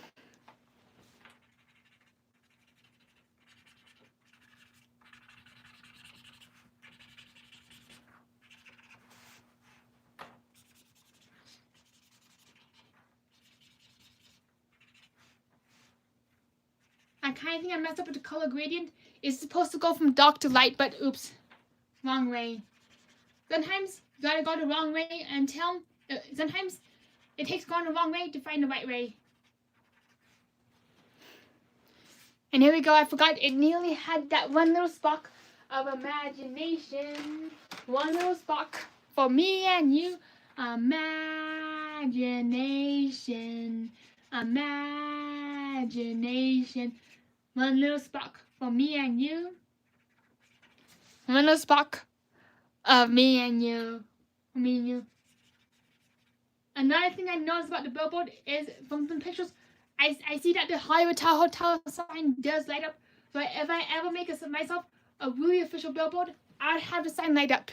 I kind of think I messed up with the color gradient. It's supposed to go from dark to light, but oops, wrong way. Sometimes you gotta go the wrong way until, sometimes it takes going the wrong way to find the right way. And here we go, I forgot, it nearly had that one little spark of imagination. One little spark for me and you. Imagination. Imagination. One little spark for me and you. One little spark of me and you. Me and you. Another thing I noticed about the billboard is from the pictures, I see that the Hollywood Hotel sign does light up. So if I ever make myself a really official billboard, I'd have the sign light up.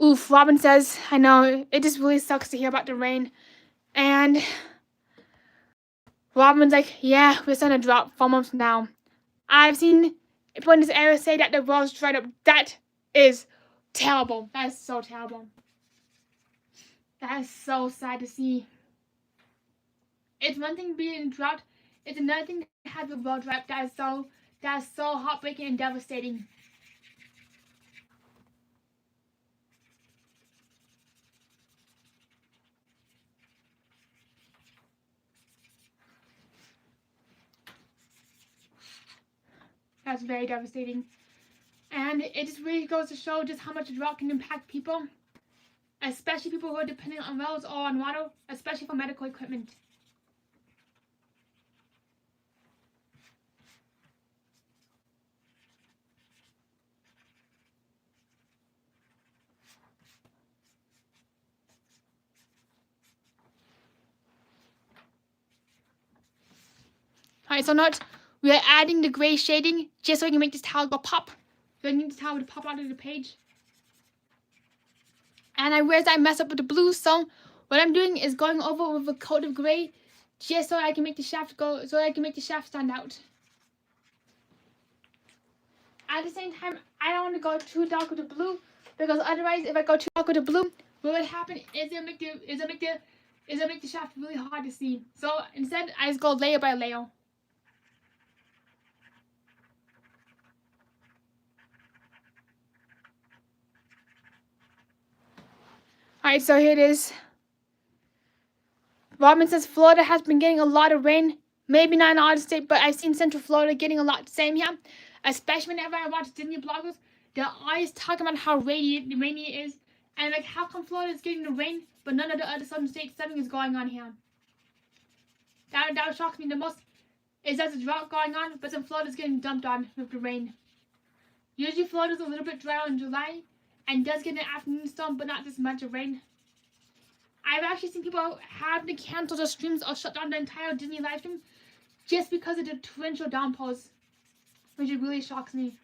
Oof, Robin says, I know, it just really sucks to hear about the rain. And Robin's like, yeah, we're starting to drop 4 months from now. I've seen people in this area say that the world's dried up. That is terrible. That is so terrible. That is so sad to see. It's one thing being in drought. It's another thing to have the world dry up. That is so heartbreaking and devastating. That's very devastating. And it just really goes to show just how much drought can impact people. Especially people who are dependent on wells or on water, especially for medical equipment. Alright, so we are adding the gray shading just so we can make this towel go pop. So I need the towel to pop out of the page. And I realized I messed up with the blue, so what I'm doing is going over with a coat of gray just so I can make the shaft stand out. At the same time, I don't want to go too dark with the blue, because otherwise if I go too dark with the blue, what would happen is it'll make the shaft really hard to see. So instead I just go layer by layer. Alright, so here it is. Robin says Florida has been getting a lot of rain. Maybe not in all the state, but I've seen Central Florida getting a lot. Same here. Especially whenever I watch Disney bloggers they're always talking about how rainy it is, and like how come Florida is getting the rain, but none of the other southern states, something is going on here. That shocks me the most. Is there's a drought going on, but then Florida's getting dumped on with the rain. Usually Florida's a little bit drier in July, and does get an afternoon storm, but not this much of rain. I've actually seen people have to cancel their streams or shut down the entire Disney live stream just because of the torrential downpours, which really shocks me.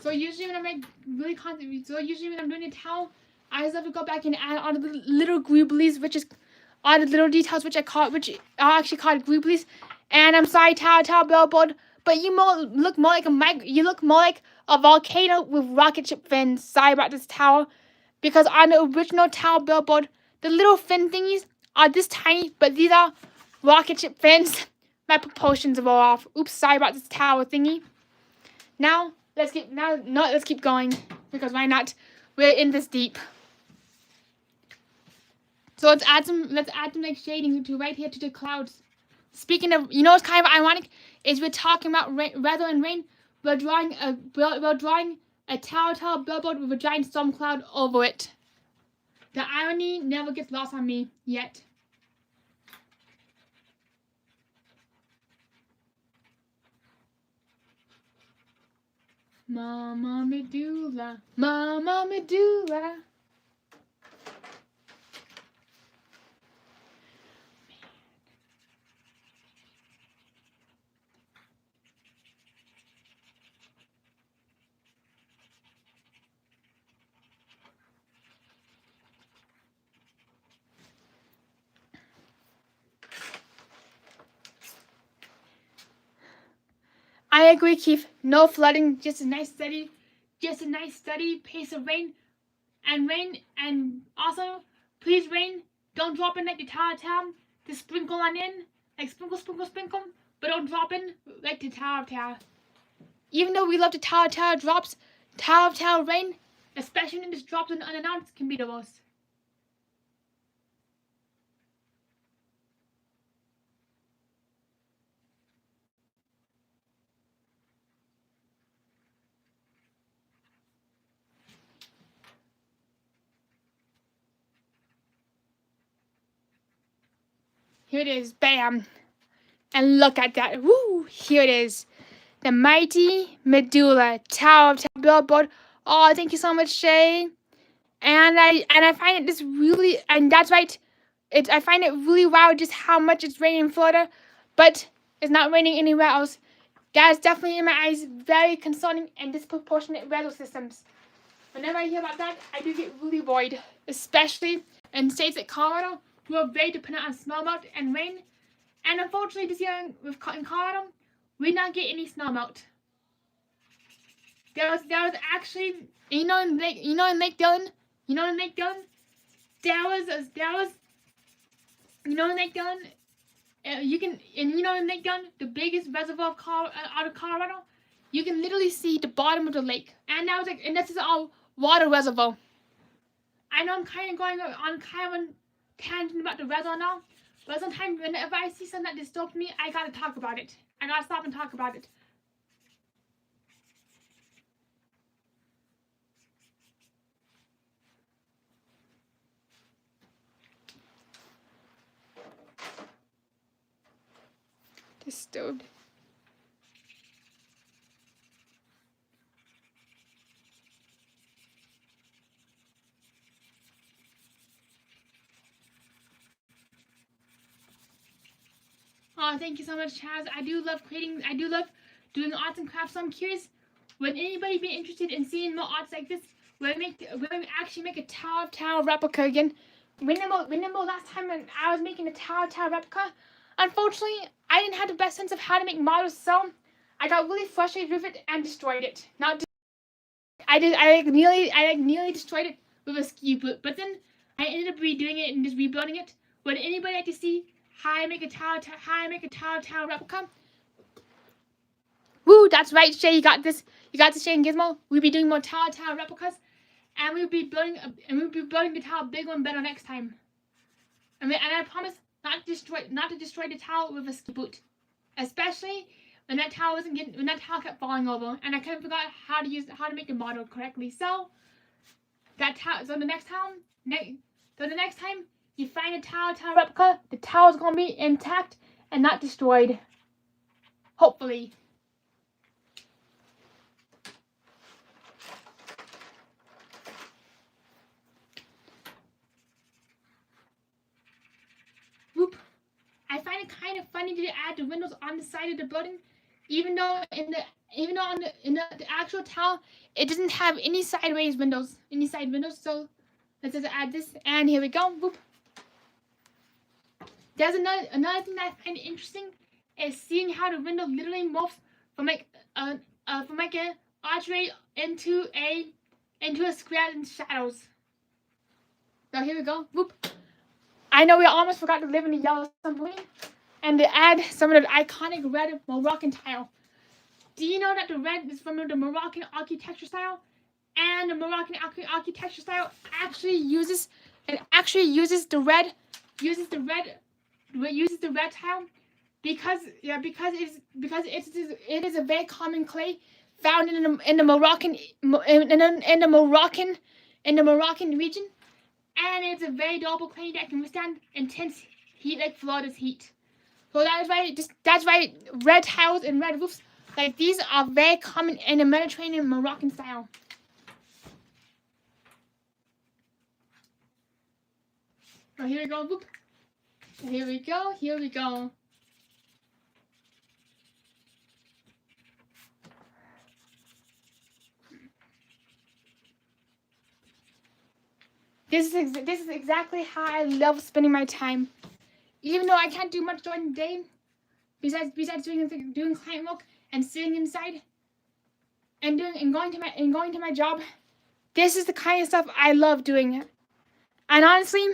So usually when I'm doing a towel, I just have to go back and add all the little greeblies, which is all the little details which I actually called greeblies. And I'm sorry, Tower Billboard, but you look more like a volcano with rocket ship fins. Sorry about this tower, because on the original Tower Billboard, the little fin thingies are this tiny, but these are rocket ship fins. My proportions are all off. Oops, sorry about this tower thingy. Now let's keep going, because why not? We're in this deep. So let's add some like shading to right here to the clouds. Speaking of, you know what's kind of ironic is we're talking about weather and rain. We're drawing a Tower Billboard with a giant storm cloud over it. The irony never gets lost on me yet. Mama Medulla, Mama Medulla. I agree, Keith. No flooding, just a nice steady pace of rain. And also, please rain, don't drop in like the Tower Town. Just sprinkle on in, like sprinkle, but don't drop in like the Tower Tower. Even though we love the Tower drops, Tower rain, especially when it just drops in unannounced, can be the worst. Here it is, bam. And look at that, woo, here it is. The mighty Medulla, Tower Billboard. Oh, thank you so much, Shay. And I find it just really, and that's right, I find it really wild just how much it's raining in Florida, but it's not raining anywhere else. That is definitely, in my eyes, very concerning and disproportionate weather systems. Whenever I hear about that, I do get really worried, especially in states like Colorado, who are very dependent on snowmelt and rain. And unfortunately, this year in Colorado, we did not get any snowmelt. There was actually, in Lake Dillon, the biggest reservoir out of Colorado, you can literally see the bottom of the lake, and this is all water reservoir. I know I'm kind of going on kind of a tangent about the weather now, but sometimes whenever I see something that disturbs me, I gotta talk about it. I gotta stop and talk about it. Disturbed. Oh, thank you so much, Chaz. I do love doing arts and crafts. So I'm curious, would anybody be interested in seeing more arts like this? Where we actually make a Tower replica again? Remember last time when I was making a Tower replica? Unfortunately, I didn't have the best sense of how to make models, so I got really frustrated with it and destroyed it. I nearly destroyed it with a ski boot, but then I ended up redoing it and just rebuilding it. Would anybody like to see how I make a Tower replica? Woo, that's right, Shay. You got this. You got this, Shay and Gizmo. We'll be doing more Tower replicas. and we'll be building the tower bigger and better next time. And I promise not to destroy the tower with a ski boot, especially when that tower kept falling over, and I kind of forgot how to make the model correctly. So the next time you find a tower replica, the tower's gonna be intact and not destroyed. Hopefully. Whoop. I find it kind of funny to add the windows on the side of the building, even though in the actual tower it doesn't have any side windows. So let's just add this, and here we go. Whoop. There's another thing that I find interesting is seeing how the window literally morphs from an archway into a square in shadows. So here we go. Whoop. I know we almost forgot to live in the yellow submarine and to add some of the iconic red Moroccan tile. Do you know that the red is from the Moroccan architecture style? And the Moroccan architecture style actually uses the red tile because it is a very common clay found in the Moroccan region, and it's a very durable clay that can withstand intense heat like Florida's heat. So that's why red tiles and red roofs like these are very common in the Mediterranean Moroccan style. So here we go. Whoop. Here we go. This is exactly how I love spending my time. Even though I can't do much during the day, besides doing client work and sitting inside and going to my job, this is the kind of stuff I love doing. And honestly,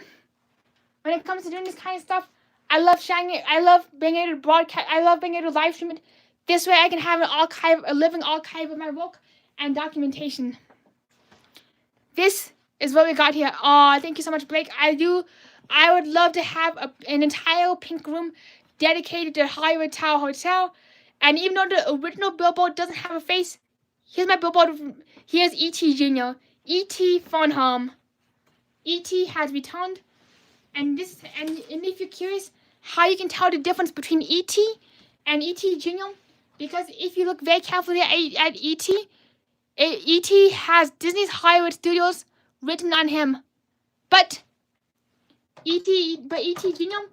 when it comes to doing this kind of stuff, I love sharing it. I love being able to broadcast. I love being able to live stream it. This way I can have a living archive of my work and documentation. This is what we got here. Oh, thank you so much, Blake. I would love to have an entire pink room dedicated to Hollywood Tower Hotel. And even though the original billboard doesn't have a face, here's my billboard. Here's E.T. Jr. E.T. Phone Home. E.T. has returned. And if you're curious how you can tell the difference between E.T. and E.T. Jr., because if you look very carefully at E.T., E.T. has Disney's Hollywood Studios written on him. But E.T. Jr.,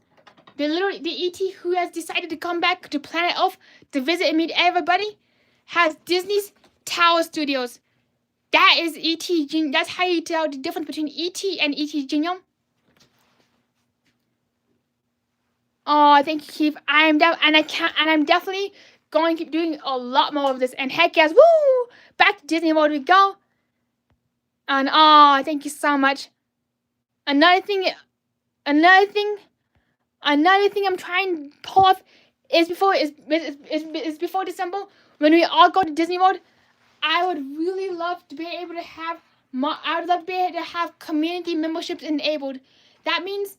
the E.T. who has decided to come back to planet Earth to visit and meet everybody, has Disney's Tower Studios. That is E.T. Jr. That's how you tell the difference between E.T. and E.T. Jr. Oh, thank you, Keith. I'm definitely going to keep doing a lot more of this. And heck yes, woo! Back to Disney World we go. And oh, thank you so much. Another thing I'm trying to pull off is before December, when we all go to Disney World. I would really love to be able to have community memberships enabled. That means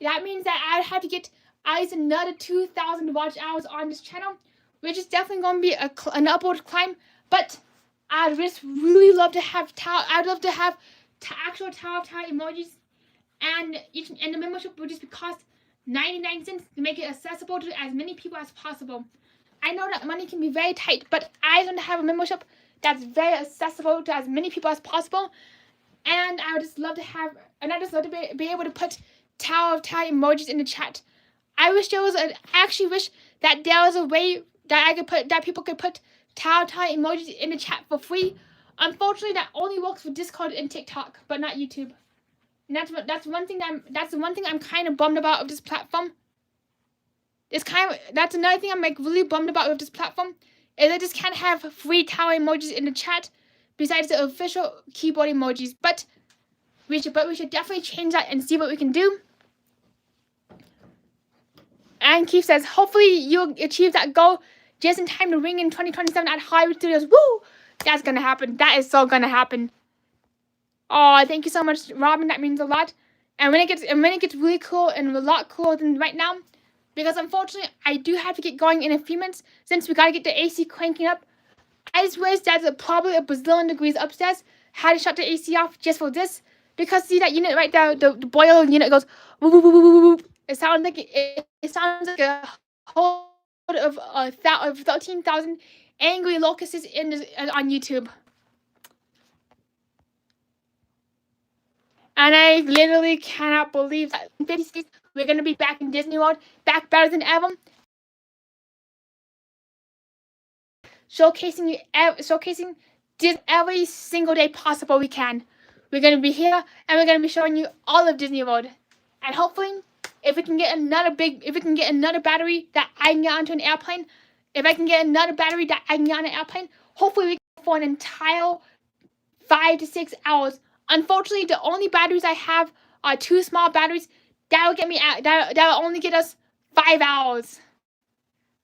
that I'd have to get at least another 2,000 watch hours on this channel, which is definitely going to be an upward climb. But I'd just really love to have actual Tower emojis, and the membership would just cost 99 cents to make it accessible to as many people as possible. I know that money can be very tight, but I want to have a membership that's very accessible to as many people as possible. And I would just love to be able to put Tower emojis in the chat. I actually wish that there was a way that people could put Tower emojis in the chat for free. Unfortunately, that only works for Discord and TikTok, but not YouTube. And that's one thing I'm kind of bummed about of this platform. That's another thing I'm really bummed about with this platform, is I just can't have free Tower emojis in the chat besides the official keyboard emojis. But we should definitely change that and see what we can do. And Keith says, hopefully you'll achieve that goal just in time to ring in 2027 at Hollywood Studios. Woo! That's gonna happen. That is so gonna happen. Oh, thank you so much, Robin. That means a lot. And when it gets really cool and a lot cooler than right now, because unfortunately I do have to get going in a few minutes since we gotta get the AC cranking up. I just realized that's probably a bazillion degrees upstairs. Had to shut the AC off just for this. Because see that unit right there, the boiler unit goes whoop, whoop, whoop, whoop, whoop. It sounds like a whole of 13,000 angry locusts on YouTube. And I literally cannot believe that in 56 we're gonna be back in Disney World, back better than ever. Showcasing every single day possible we can. We're gonna be here and we're gonna be showing you all of Disney World. And hopefully, if we can get another battery that I can get onto an airplane, hopefully we can go for an entire 5 to 6 hours. Unfortunately, the only batteries I have are 2 small batteries. That'll only get us 5 hours.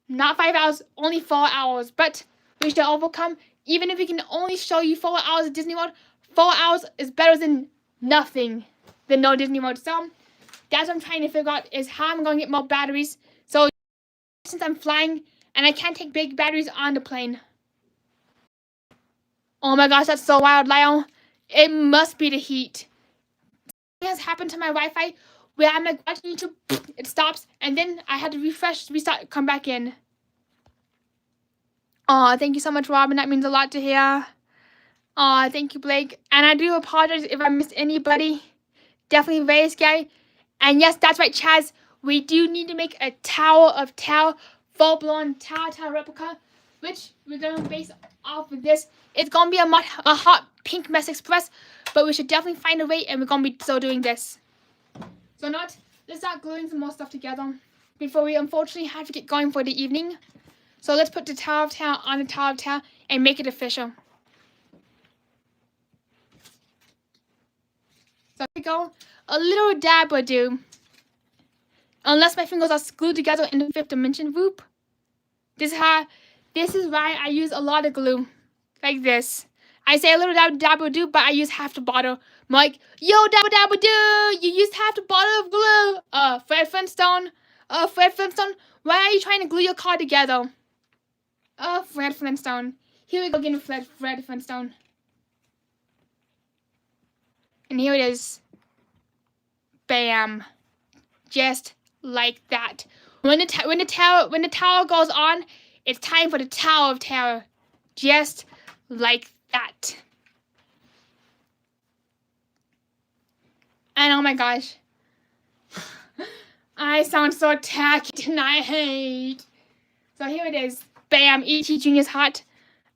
Not 5 hours, only 4 hours. But we shall overcome. Even if we can only show you 4 hours of Disney World, 4 hours is better than nothing. Than no Disney World. So that's what I'm trying to figure out is how I'm going to get more batteries. So since I'm flying and I can't take big batteries on the plane. Oh my gosh, that's so wild, Lyle. It must be the heat. Something has happened to my Wi-Fi where I'm like watching YouTube, it stops, and then I had to restart, come back in. Oh, thank you so much, Robin. That means a lot to hear. Oh, thank you, Blake. And I do apologize if I missed anybody. Definitely very scary. And yes, that's right, Chaz. We do need to make a Tower of Terror, full-blown Tower replica, which we're going to base off of this. It's going to be a hot pink mess express, but we should definitely find a way, and we're going to be still doing this. So let's start gluing some more stuff together before we unfortunately have to get going for the evening. So let's put the Tower of Terror on the Tower of Terror and make it official. So here we go. A little dab will do. Unless my fingers are glued together in the 5th dimension. Whoop. This is why I use a lot of glue. Like this. I say a little dab will do, but I use half the bottle. I'm like, yo, dab will do. You used half the bottle of glue. Fred Flintstone. Why are you trying to glue your car together? Fred Flintstone. Here we go again with Fred Flintstone. And here it is. Bam. Just like that. When the tower goes on, it's time for the Tower of Terror. Just like that. And oh my gosh. I sound so tacky tonight. So here it is. Bam. E.T. Jr.'s hot.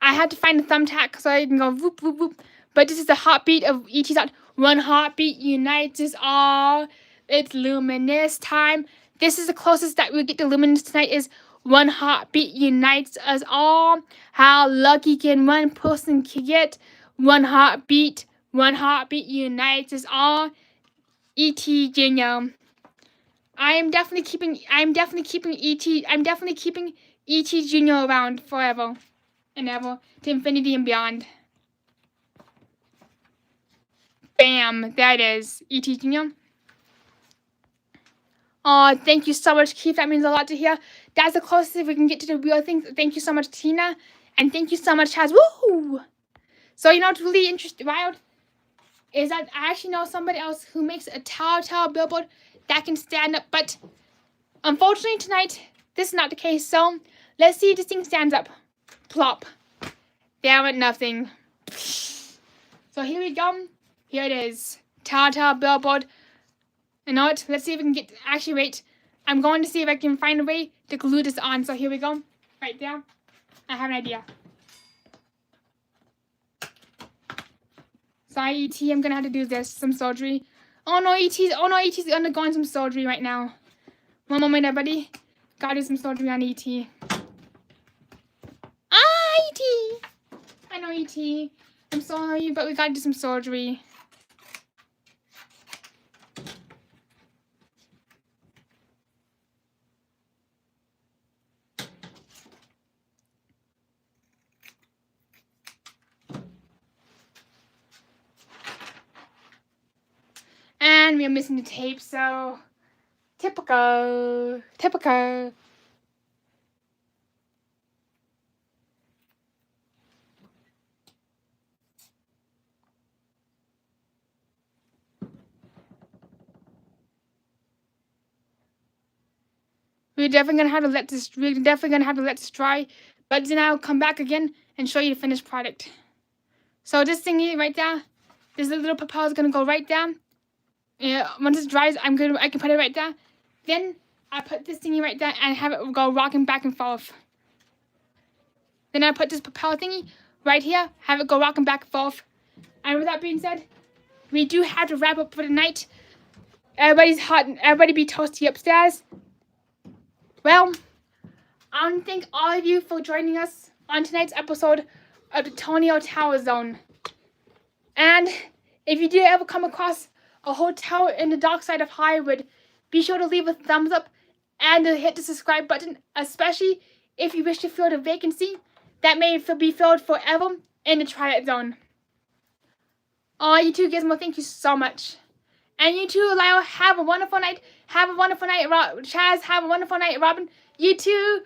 I had to find a thumbtack so I can go whoop, whoop, whoop. But this is the heartbeat of E.T.'s hot. One heartbeat unites us all. It's luminous time. This is the closest that we'll get to luminous tonight is one heartbeat unites us all. How lucky can one person get? One heartbeat unites us all. E.T. Jr. I'm definitely keeping E.T. Jr. around forever and ever to infinity and beyond. Bam, there it is. E.T. Jr. Oh, thank you so much, Keith. That means a lot to hear. That's the closest we can get to the real thing. Thank you so much, Tina. And thank you so much, Chaz. Woo! So, you know what's really wild is that I actually know somebody else who makes a tower billboard that can stand up. But unfortunately tonight, this is not the case. So, let's see if this thing stands up. Plop. There went nothing. So, here we go. Here it is. Tower billboard. You know what? Let's see if we can get... Actually, wait. I'm going to see if I can find a way to glue this on. So here we go. Right there. I have an idea. Sorry, E.T. I'm going to have to do this. Some surgery. Oh no, E.T.'s undergoing some surgery right now. One moment, everybody. Gotta do some surgery on E.T. E.T. I know, E.T. I'm sorry, but we gotta do some surgery. we are missing the tape, so typical. We're definitely gonna have to let this dry, but then I'll come back again and show you the finished product. So this thingy right there, this little propeller is gonna go right down. Yeah, once it dries, I can put it right there. Then I put this thingy right there and have it go rocking back and forth. Then I put this propeller thingy right here, have it go rocking back and forth. And with that being said, we do have to wrap up for the night. Everybody's hot and everybody be toasty upstairs. Well, I want to thank all of you for joining us on tonight's episode of the Tonio Tower Zone. And if you do ever come across a hotel in the dark side of Hollywood, be sure to leave a thumbs up and to hit the subscribe button, especially if you wish to fill the vacancy that may be filled forever in the Twilight Zone. Oh, you too, Gizmo, thank you so much. And you too, Lyle, have a wonderful night. Have a wonderful night, Chaz. Have a wonderful night, Robin. You too,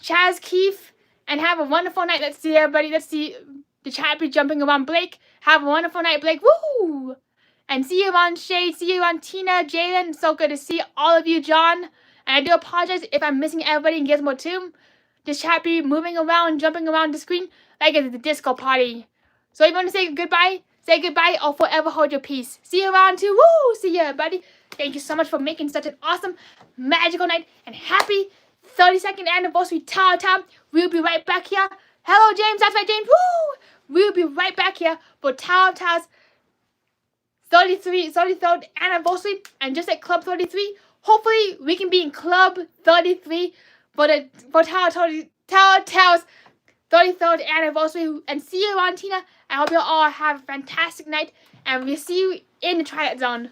Chaz, Keith. And have a wonderful night. Let's see, everybody. Let's see the chat be jumping around Blake. Have a wonderful night, Blake. Woo! And see you on Shay. See you on Tina, Jalen. So good to see all of you, John. And I do apologize if I'm missing everybody in Gizmo too. The chat be moving around, jumping around the screen like it's a disco party. So if you want to say goodbye or forever hold your peace. See you around too. Woo! See you, everybody. Thank you so much for making such an awesome, magical night. And happy 32nd anniversary Tower Time. We'll be right back here. Hello, James. That's right, James. Woo! We'll be right back here for Tower Towers 33rd anniversary. And just like Club 33, hopefully we can be in Club 33 for Tower Towers 33rd anniversary. And see you around, Tina. I hope you all have a fantastic night. And we'll see you in the Twilight Zone.